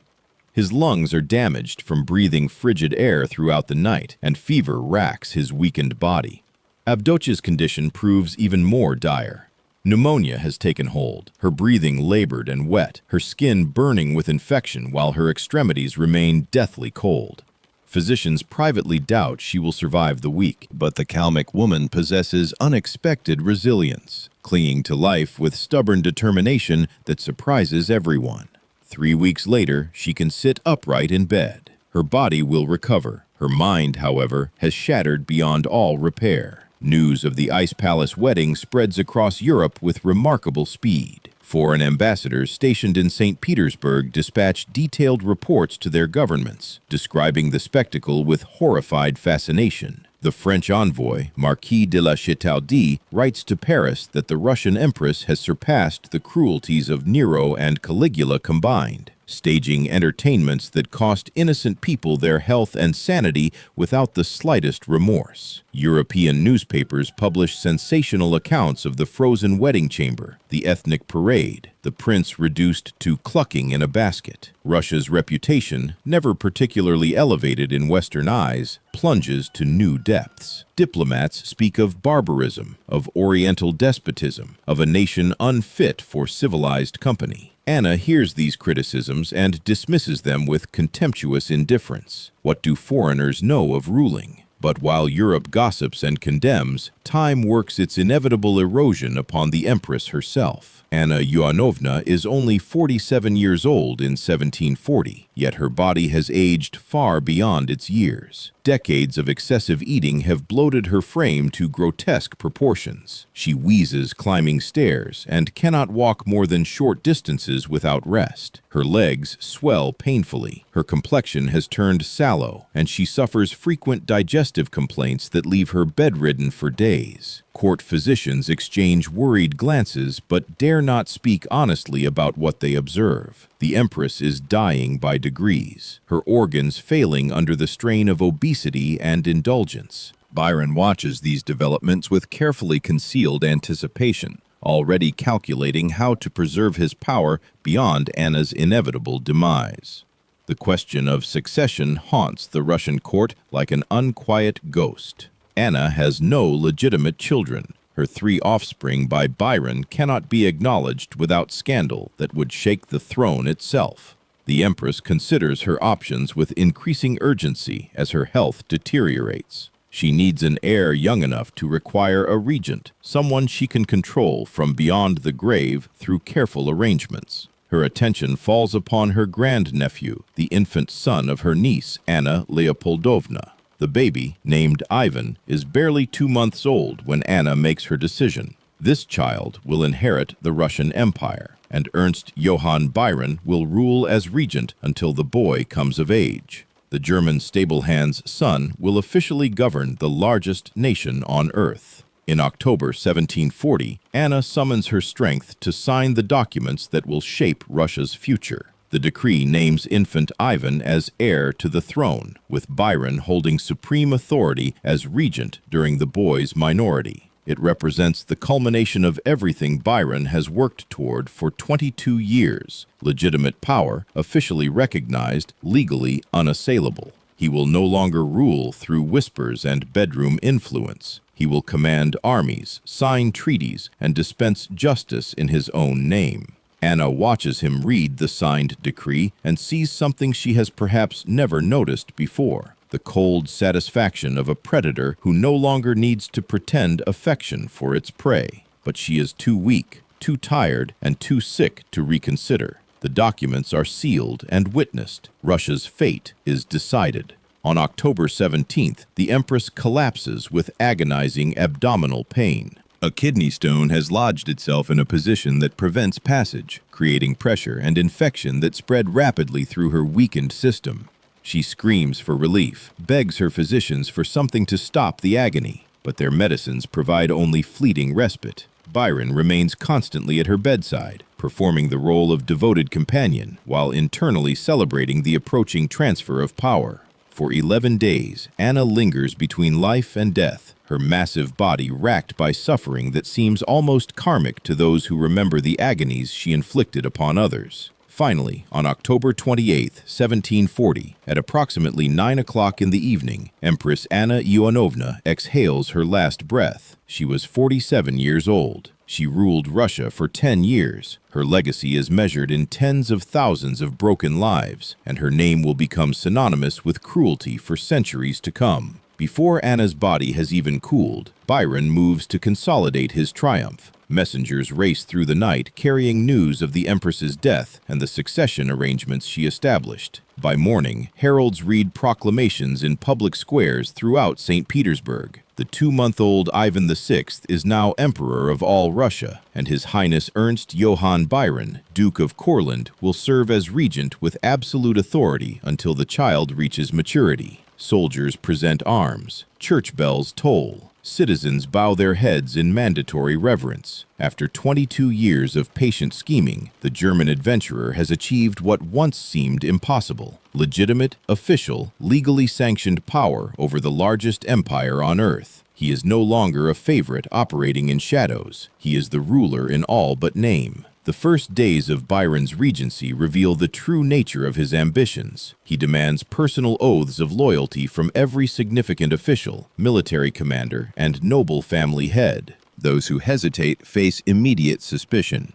His lungs are damaged from breathing frigid air throughout the night, and fever racks his weakened body. Avdotia's condition proves even more dire. Pneumonia has taken hold, her breathing labored and wet, her skin burning with infection while her extremities remain deathly cold. Physicians privately doubt she will survive the week, but the Kalmyk woman possesses unexpected resilience, clinging to life with stubborn determination that surprises everyone. 3 weeks later, she can sit upright in bed. Her body will recover. Her mind, however, has shattered beyond all repair. News of the Ice Palace wedding spreads across Europe with remarkable speed. Foreign ambassadors stationed in Saint Petersburg dispatch detailed reports to their governments, describing the spectacle with horrified fascination. The French envoy, Marquis de la Château-d'If, writes to Paris that the Russian Empress has surpassed the cruelties of Nero and Caligula combined, staging entertainments that cost innocent people their health and sanity without the slightest remorse. European newspapers publish sensational accounts of the frozen wedding chamber, the ethnic parade, the prince reduced to clucking in a basket. Russia's reputation, never particularly elevated in Western eyes, plunges to new depths. Diplomats speak of barbarism, of oriental despotism, of a nation unfit for civilized company. Anna hears these criticisms and dismisses them with contemptuous indifference. What do foreigners know of ruling? But while Europe gossips and condemns, time works its inevitable erosion upon the Empress herself. Anna Ioannovna is only 47 years old in 1740, yet her body has aged far beyond its years. Decades of excessive eating have bloated her frame to grotesque proportions. She wheezes climbing stairs and cannot walk more than short distances without rest. Her legs swell painfully, her complexion has turned sallow, and she suffers frequent digestive complaints that leave her bedridden for days. Court physicians exchange worried glances but dare not speak honestly about what they observe. The Empress is dying by degrees, her organs failing under the strain of obesity and indulgence. Biron watches these developments with carefully concealed anticipation, already calculating how to preserve his power beyond Anna's inevitable demise. The question of succession haunts the Russian court like an unquiet ghost. Anna has no legitimate children. Her 3 offspring by Biron cannot be acknowledged without scandal that would shake the throne itself. The Empress considers her options with increasing urgency as her health deteriorates. She needs an heir young enough to require a regent, someone she can control from beyond the grave through careful arrangements. Her attention falls upon her grandnephew, the infant son of her niece, Anna Leopoldovna. The baby, named Ivan, is barely 2 months old when Anna makes her decision. This child will inherit the Russian Empire, and Ernst Johann Biron will rule as regent until the boy comes of age. The German stablehand's son will officially govern the largest nation on earth. In October 1740, Anna summons her strength to sign the documents that will shape Russia's future. The decree names infant Ivan as heir to the throne, with Biron holding supreme authority as regent during the boy's minority. It represents the culmination of everything Biron has worked toward for 22 years: legitimate power, officially recognized, legally unassailable. He will no longer rule through whispers and bedroom influence. He will command armies, sign treaties, and dispense justice in his own name. Anna watches him read the signed decree and sees something she has perhaps never noticed before: the cold satisfaction of a predator who no longer needs to pretend affection for its prey. But she is too weak, too tired, and too sick to reconsider. The documents are sealed and witnessed. Russia's fate is decided. On October 17th, the Empress collapses with agonizing abdominal pain. A kidney stone has lodged itself in a position that prevents passage, creating pressure and infection that spread rapidly through her weakened system. She screams for relief, begs her physicians for something to stop the agony, but their medicines provide only fleeting respite. Biron remains constantly at her bedside, performing the role of devoted companion while internally celebrating the approaching transfer of power. For 11 days, Anna lingers between life and death, her massive body racked by suffering that seems almost karmic to those who remember the agonies she inflicted upon others. Finally, on October 28, 1740, at approximately 9 o'clock in the evening, Empress Anna Ioannovna exhales her last breath. She was 47 years old. She ruled Russia for 10 years. Her legacy is measured in tens of thousands of broken lives, and her name will become synonymous with cruelty for centuries to come. Before Anna's body has even cooled, Biron moves to consolidate his triumph. Messengers race through the night carrying news of the Empress's death and the succession arrangements she established. By morning, heralds read proclamations in public squares throughout Saint Petersburg. The 2-month-old Ivan VI is now Emperor of all Russia, and His Highness Ernst Johann Biron, Duke of Courland, will serve as regent with absolute authority until the child reaches maturity. Soldiers present arms, church bells toll. Citizens bow their heads in mandatory reverence. After 22 years of patient scheming, the German adventurer has achieved what once seemed impossible: legitimate, official, legally sanctioned power over the largest empire on earth. He is no longer a favorite operating in shadows. He is the ruler in all but name. The first days of Biron's regency reveal the true nature of his ambitions. He demands personal oaths of loyalty from every significant official, military commander, and noble family head. Those who hesitate face immediate suspicion.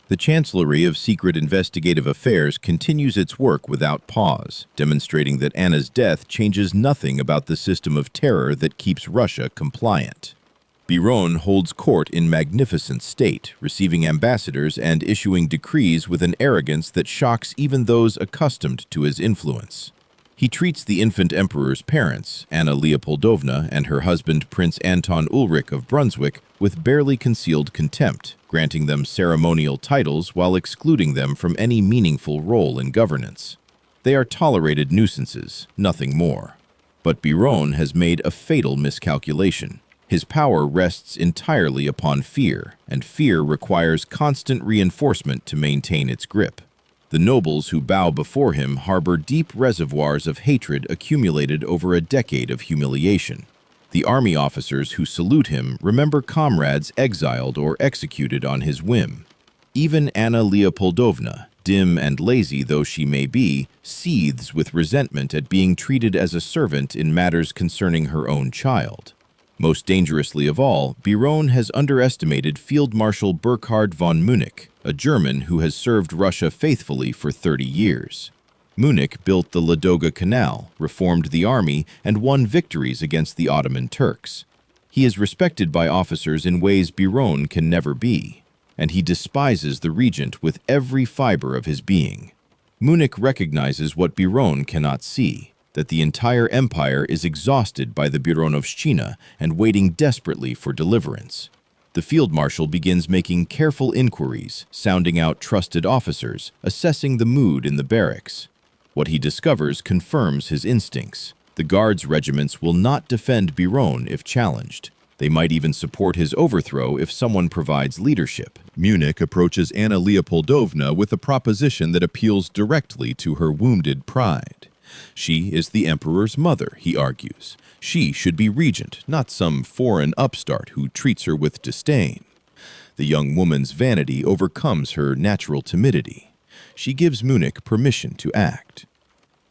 The Chancellery of Secret Investigative Affairs continues its work without pause, demonstrating that Anna's death changes nothing about the system of terror that keeps Russia compliant. Biron holds court in magnificent state, receiving ambassadors and issuing decrees with an arrogance that shocks even those accustomed to his influence. He treats the infant emperor's parents, Anna Leopoldovna and her husband Prince Anton Ulrich of Brunswick, with barely concealed contempt, granting them ceremonial titles while excluding them from any meaningful role in governance. They are tolerated nuisances, nothing more. But Biron has made a fatal miscalculation. His power rests entirely upon fear, and fear requires constant reinforcement to maintain its grip. The nobles who bow before him harbor deep reservoirs of hatred accumulated over a decade of humiliation. The army officers who salute him remember comrades exiled or executed on his whim. Even Anna Leopoldovna, dim and lazy though she may be, seethes with resentment at being treated as a servant in matters concerning her own child. Most dangerously of all, Biron has underestimated Field Marshal Burkhard von Munich, a German who has served Russia faithfully for 30 years. Munich built the Ladoga Canal, reformed the army, and won victories against the Ottoman Turks. He is respected by officers in ways Biron can never be, and he despises the regent with every fiber of his being. Munich recognizes what Biron cannot see, that the entire empire is exhausted by the Bironovshchina and waiting desperately for deliverance. The field marshal begins making careful inquiries, sounding out trusted officers, assessing the mood in the barracks. What he discovers confirms his instincts. The guards' regiments will not defend Biron if challenged. They might even support his overthrow if someone provides leadership. Munich approaches Anna Leopoldovna with a proposition that appeals directly to her wounded pride. She is the emperor's mother, he argues. She should be regent, not some foreign upstart who treats her with disdain. The young woman's vanity overcomes her natural timidity. She gives Munich permission to act.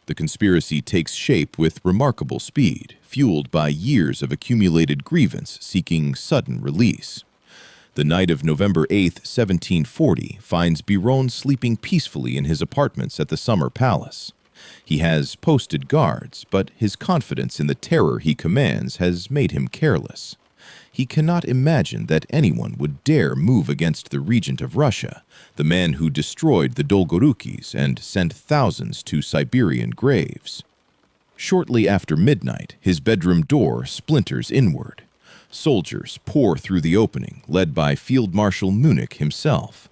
The conspiracy takes shape with remarkable speed, fueled by years of accumulated grievance seeking sudden release. The night of November 8, 1740, finds Biron sleeping peacefully in his apartments at the Summer Palace. He has posted guards, but his confidence in the terror he commands has made him careless. He cannot imagine that anyone would dare move against the regent of Russia, the man who destroyed the Dolgorukis and sent thousands to Siberian graves. Shortly after midnight, his bedroom door splinters inward. Soldiers pour through the opening, led by Field Marshal Munich himself.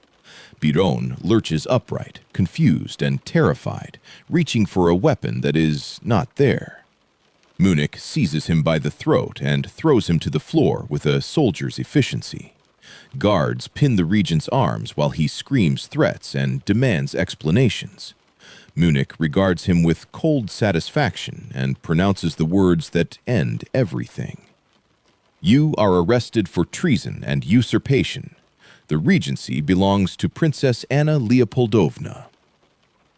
Biron lurches upright, confused and terrified, reaching for a weapon that is not there. Munich seizes him by the throat and throws him to the floor with a soldier's efficiency. Guards pin the regent's arms while he screams threats and demands explanations. Munich regards him with cold satisfaction and pronounces the words that end everything. "You are arrested for treason and usurpation. The regency belongs to Princess Anna Leopoldovna."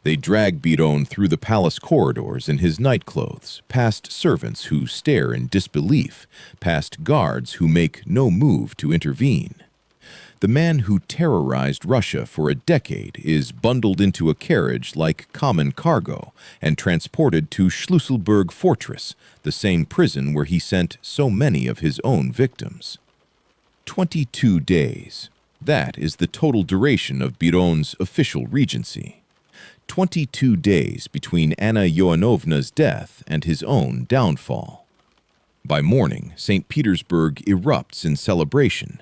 They drag Biron through the palace corridors in his nightclothes, past servants who stare in disbelief, past guards who make no move to intervene. The man who terrorized Russia for a decade is bundled into a carriage like common cargo and transported to Schlüsselburg Fortress, the same prison where he sent so many of his own victims. 22 days. That is the total duration of Biron's official regency. 22 days between Anna Ioannovna's death and his own downfall. By morning, Saint Petersburg erupts in celebration.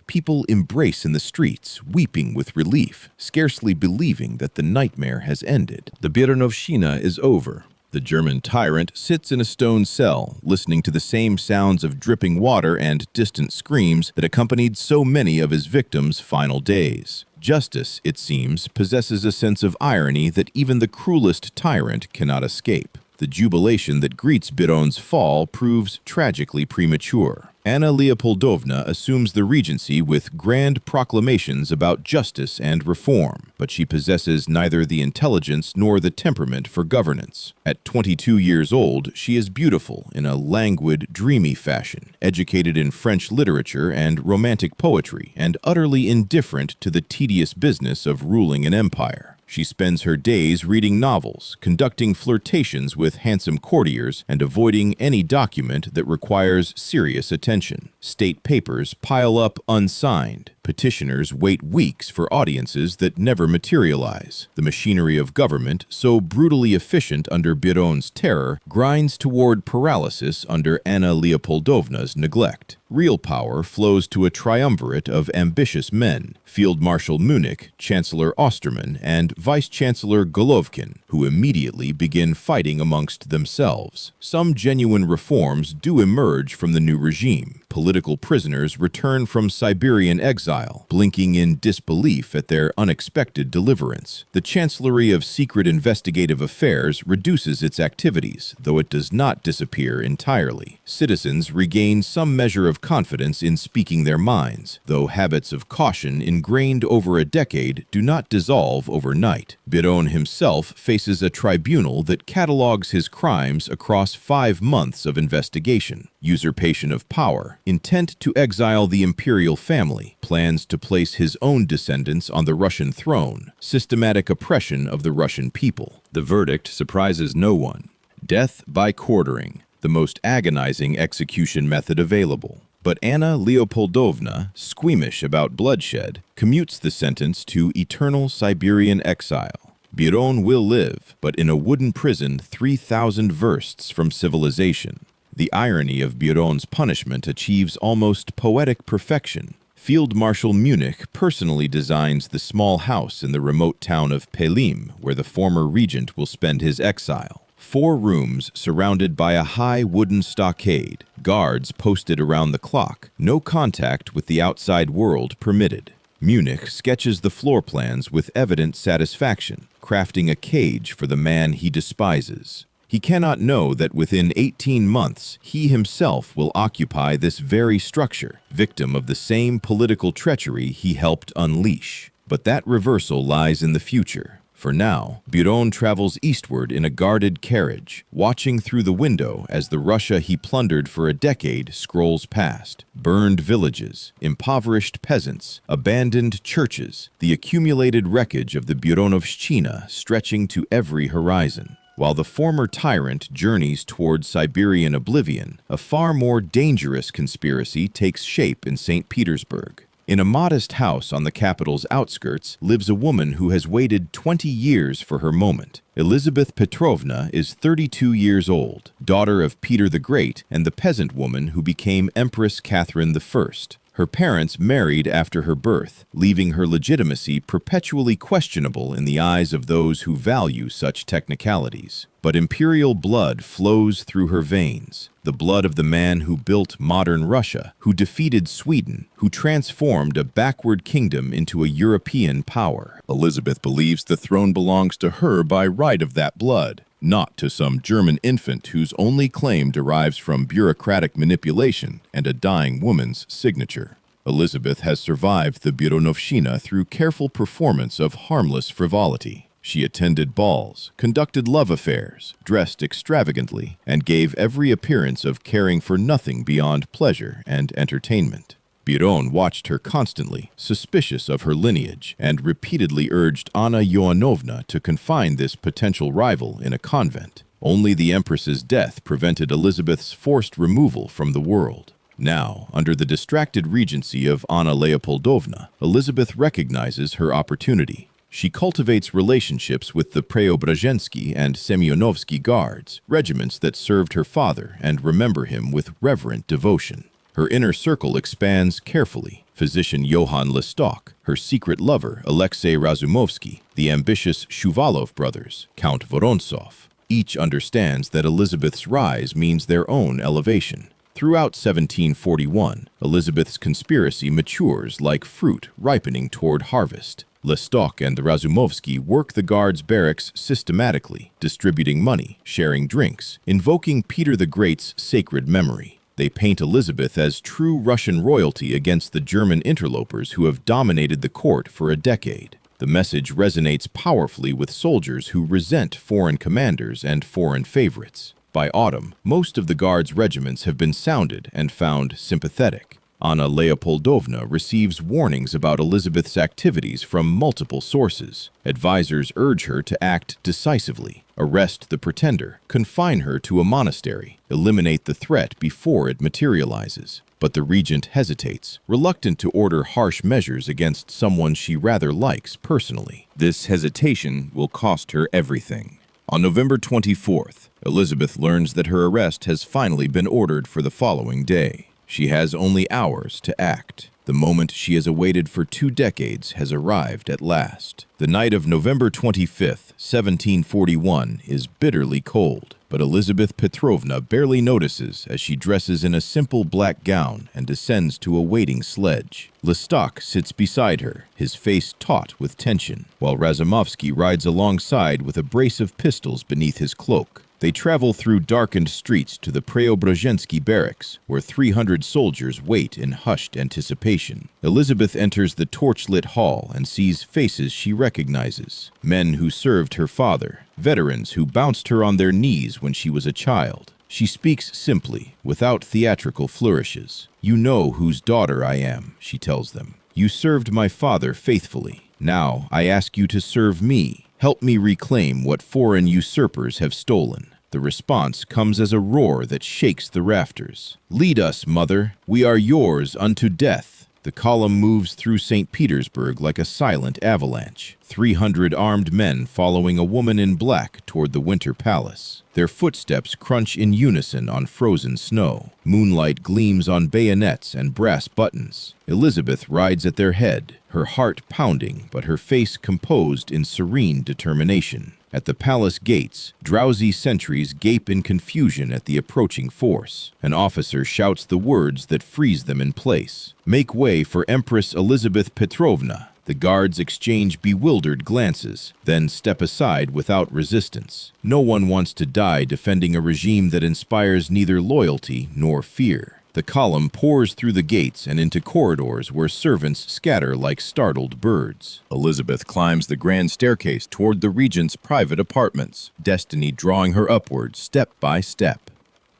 People embrace in the streets, weeping with relief, scarcely believing that the nightmare has ended. The Bironovshchina is over. The German tyrant sits in a stone cell, listening to the same sounds of dripping water and distant screams that accompanied so many of his victims' final days. Justice, it seems, possesses a sense of irony that even the cruelest tyrant cannot escape. The jubilation that greets Biron's fall proves tragically premature. Anna Leopoldovna assumes the regency with grand proclamations about justice and reform, but she possesses neither the intelligence nor the temperament for governance. At 22 years old, she is beautiful in a languid, dreamy fashion, educated in French literature and romantic poetry, and utterly indifferent to the tedious business of ruling an empire. She spends her days reading novels, conducting flirtations with handsome courtiers, and avoiding any document that requires serious attention. State papers pile up unsigned. Petitioners wait weeks for audiences that never materialize. The machinery of government, so brutally efficient under Biron's terror, grinds toward paralysis under Anna Leopoldovna's neglect. Real power flows to a triumvirate of ambitious men, Field Marshal Munich, Chancellor Osterman, and Vice-Chancellor Golovkin, who immediately begin fighting amongst themselves. Some genuine reforms do emerge from the new regime. Political prisoners return from Siberian exile, blinking in disbelief at their unexpected deliverance. The Chancellery of Secret Investigative Affairs reduces its activities, though it does not disappear entirely. Citizens regain some measure of confidence in speaking their minds, though habits of caution ingrained over a decade do not dissolve overnight. Biron himself faces a tribunal that catalogs his crimes across 5 months of investigation. usurpation of power, intent to exile the imperial family, plans to place his own descendants on the Russian throne, systematic oppression of the Russian people. The verdict surprises no one. Death by quartering, the most agonizing execution method available. But Anna Leopoldovna, squeamish about bloodshed, commutes the sentence to eternal Siberian exile. Biron will live, but in a wooden prison 3,000 versts from civilization. The irony of Biron's punishment achieves almost poetic perfection. Field Marshal Munich personally designs the small house in the remote town of Pelim, where the former regent will spend his exile. 4 rooms surrounded by a high wooden stockade, guards posted around the clock, no contact with the outside world permitted. Munich sketches the floor plans with evident satisfaction, crafting a cage for the man he despises. He cannot know that within 18 months he himself will occupy this very structure, victim of the same political treachery he helped unleash. But that reversal lies in the future. For now, Biron travels eastward in a guarded carriage, watching through the window as the Russia he plundered for a decade scrolls past. Burned villages, impoverished peasants, abandoned churches, the accumulated wreckage of the Bironovshchina stretching to every horizon. While the former tyrant journeys toward Siberian oblivion, a far more dangerous conspiracy takes shape in Saint Petersburg. In a modest house on the capital's outskirts lives a woman who has waited 20 years for her moment. Elizabeth Petrovna is 32 years old, daughter of Peter the Great and the peasant woman who became Empress Catherine I. Her parents married after her birth, leaving her legitimacy perpetually questionable in the eyes of those who value such technicalities. But imperial blood flows through her veins, the blood of the man who built modern Russia, who defeated Sweden, who transformed a backward kingdom into a European power. Elizabeth believes the throne belongs to her by right of that blood, not to some German infant whose only claim derives from bureaucratic manipulation and a dying woman's signature. Elizabeth has survived the Bironovshchina through careful performance of harmless frivolity. She attended balls, conducted love affairs, dressed extravagantly, and gave every appearance of caring for nothing beyond pleasure and entertainment. Biron watched her constantly, suspicious of her lineage, and repeatedly urged Anna Ioannovna to confine this potential rival in a convent. Only the Empress's death prevented Elizabeth's forced removal from the world. Now, under the distracted regency of Anna Leopoldovna, Elizabeth recognizes her opportunity. She cultivates relationships with the Preobrazhensky and Semyonovsky guards, regiments that served her father and remember him with reverent devotion. Her inner circle expands carefully. Physician Johann Lestok, her secret lover Alexei Razumovsky, the ambitious Shuvalov brothers, Count Vorontsov. Each understands that Elizabeth's rise means their own elevation. Throughout 1741, Elizabeth's conspiracy matures like fruit ripening toward harvest. Lestok and the Razumovsky work the guards' barracks systematically, distributing money, sharing drinks, invoking Peter the Great's sacred memory. They paint Elizabeth as true Russian royalty against the German interlopers who have dominated the court for a decade. The message resonates powerfully with soldiers who resent foreign commanders and foreign favorites. By autumn, most of the guards' regiments have been sounded and found sympathetic. Anna Leopoldovna receives warnings about Elizabeth's activities from multiple sources. Advisors urge her to act decisively, arrest the pretender, confine her to a monastery, eliminate the threat before it materializes. But the regent hesitates, reluctant to order harsh measures against someone she rather likes personally. This hesitation will cost her everything. On November 24th, Elizabeth learns that her arrest has finally been ordered for the following day. She has only hours to act. The moment she has awaited for 2 decades has arrived at last. The night of November 25th, 1741, is bitterly cold, but Elizabeth Petrovna barely notices as she dresses in a simple black gown and descends to a waiting sledge. Lestok sits beside her, his face taut with tension, while Razumovsky rides alongside with a brace of pistols beneath his cloak. They travel through darkened streets to the Preobrazhensky barracks, where 300 soldiers wait in hushed anticipation. Elizabeth enters the torchlit hall and sees faces she recognizes. Men who served her father, veterans who bounced her on their knees when she was a child. She speaks simply, without theatrical flourishes. "You know whose daughter I am," she tells them. "You served my father faithfully. Now I ask you to serve me. Help me reclaim what foreign usurpers have stolen." The response comes as a roar that shakes the rafters. "Lead us, mother. We are yours unto death." The column moves through Saint Petersburg like a silent avalanche, 300 armed men following a woman in black toward the Winter Palace. Their footsteps crunch in unison on frozen snow. Moonlight gleams on bayonets and brass buttons. Elizabeth rides at their head, her heart pounding, but her face composed in serene determination. At the palace gates, drowsy sentries gape in confusion at the approaching force. An officer shouts the words that freeze them in place. "Make way for Empress Elizabeth Petrovna." The guards exchange bewildered glances, then step aside without resistance. No one wants to die defending a regime that inspires neither loyalty nor fear. The column pours through the gates and into corridors where servants scatter like startled birds. Elizabeth climbs the grand staircase toward the regent's private apartments, destiny drawing her upward step by step.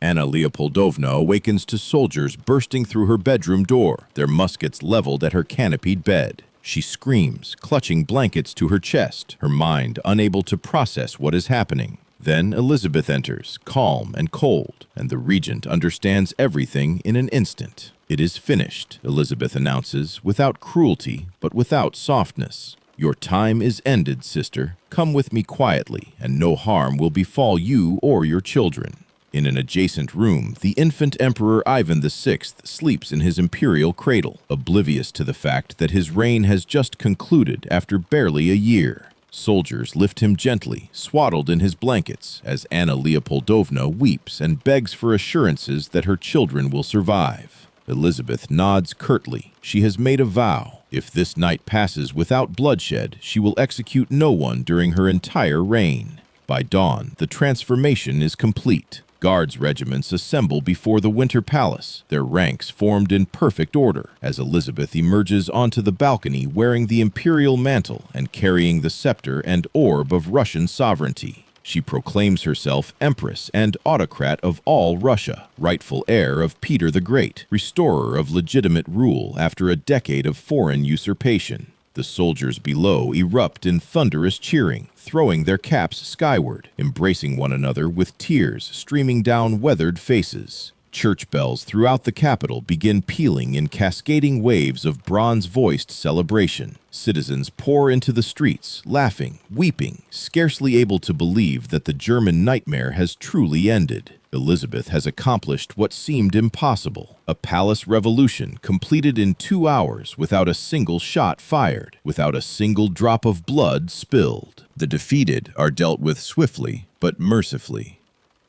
Anna Leopoldovna awakens to soldiers bursting through her bedroom door, their muskets leveled at her canopied bed. She screams, clutching blankets to her chest, her mind unable to process what is happening. Then Elizabeth enters, calm and cold, and the regent understands everything in an instant. "It is finished," Elizabeth announces, without cruelty, but without softness. "Your time is ended, sister. Come with me quietly, and no harm will befall you or your children." In an adjacent room, the infant Emperor Ivan VI sleeps in his imperial cradle, oblivious to the fact that his reign has just concluded after barely a year. Soldiers lift him gently, swaddled in his blankets, as Anna Leopoldovna weeps and begs for assurances that her children will survive. Elizabeth nods curtly. She has made a vow. If this night passes without bloodshed, she will execute no one during her entire reign. By dawn, the transformation is complete. Guards regiments assemble before the Winter Palace, their ranks formed in perfect order, as Elizabeth emerges onto the balcony wearing the imperial mantle and carrying the scepter and orb of Russian sovereignty. She proclaims herself Empress and autocrat of all Russia, rightful heir of Peter the Great, restorer of legitimate rule after a decade of foreign usurpation. The soldiers below erupt in thunderous cheering, throwing their caps skyward, embracing one another with tears streaming down weathered faces. Church bells throughout the capital begin pealing in cascading waves of bronze-voiced celebration. Citizens pour into the streets, laughing, weeping, scarcely able to believe that the German nightmare has truly ended. Elizabeth has accomplished what seemed impossible, a palace revolution completed in 2 hours without a single shot fired, without a single drop of blood spilled. The defeated are dealt with swiftly but mercifully.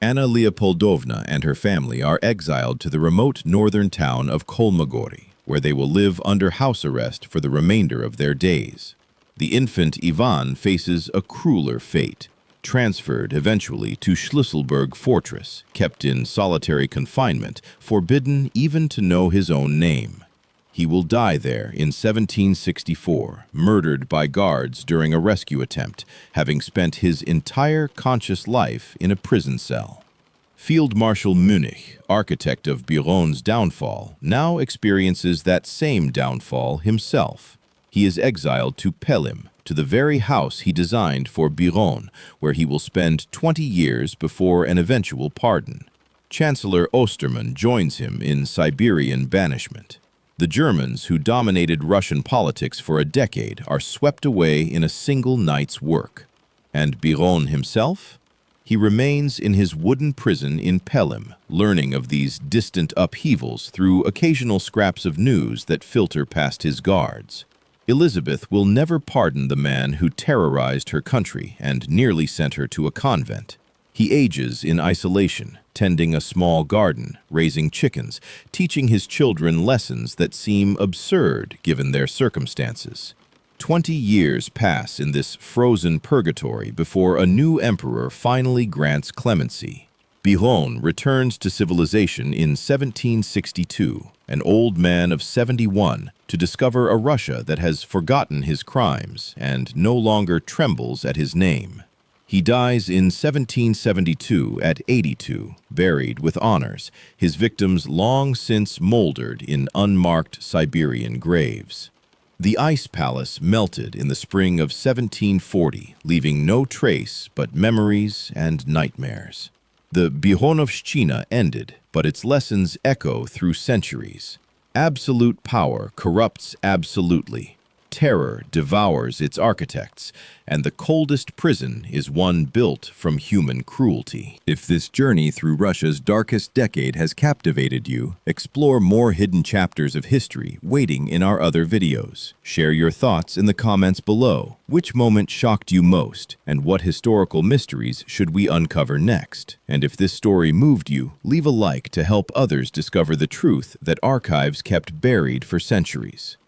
Anna Leopoldovna and her family are exiled to the remote northern town of Kolmogorye, where they will live under house arrest for the remainder of their days. The infant Ivan faces a crueler fate. Transferred eventually to Schlüsselburg Fortress, kept in solitary confinement, forbidden even to know his own name. He will die there in 1764, murdered by guards during a rescue attempt, having spent his entire conscious life in a prison cell. Field Marshal Munich, architect of Biron's downfall, now experiences that same downfall himself. He is exiled to Pelham, to the very house he designed for Biron, where he will spend 20 years before an eventual pardon. Chancellor Osterman joins him in Siberian banishment. The Germans, who dominated Russian politics for a decade, are swept away in a single night's work. And Biron himself? He remains in his wooden prison in Pelham, learning of these distant upheavals through occasional scraps of news that filter past his guards. Elizabeth will never pardon the man who terrorized her country and nearly sent her to a convent. He ages in isolation, tending a small garden, raising chickens, teaching his children lessons that seem absurd given their circumstances. 20 years pass in this frozen purgatory before a new emperor finally grants clemency. Biron returns to civilization in 1762, an old man of 71, to discover a Russia that has forgotten his crimes and no longer trembles at his name. He dies in 1772 at 82, buried with honors, his victims long since moldered in unmarked Siberian graves. The ice palace melted in the spring of 1740, leaving no trace but memories and nightmares. The Bironovshchina ended, but its lessons echo through centuries. Absolute power corrupts absolutely. Terror devours its architects, and the coldest prison is one built from human cruelty. If this journey through Russia's darkest decade has captivated you, explore more hidden chapters of history waiting in our other videos. Share your thoughts in the comments below. Which moment shocked you most, and what historical mysteries should we uncover next? And if this story moved you, leave a like to help others discover the truth that archives kept buried for centuries.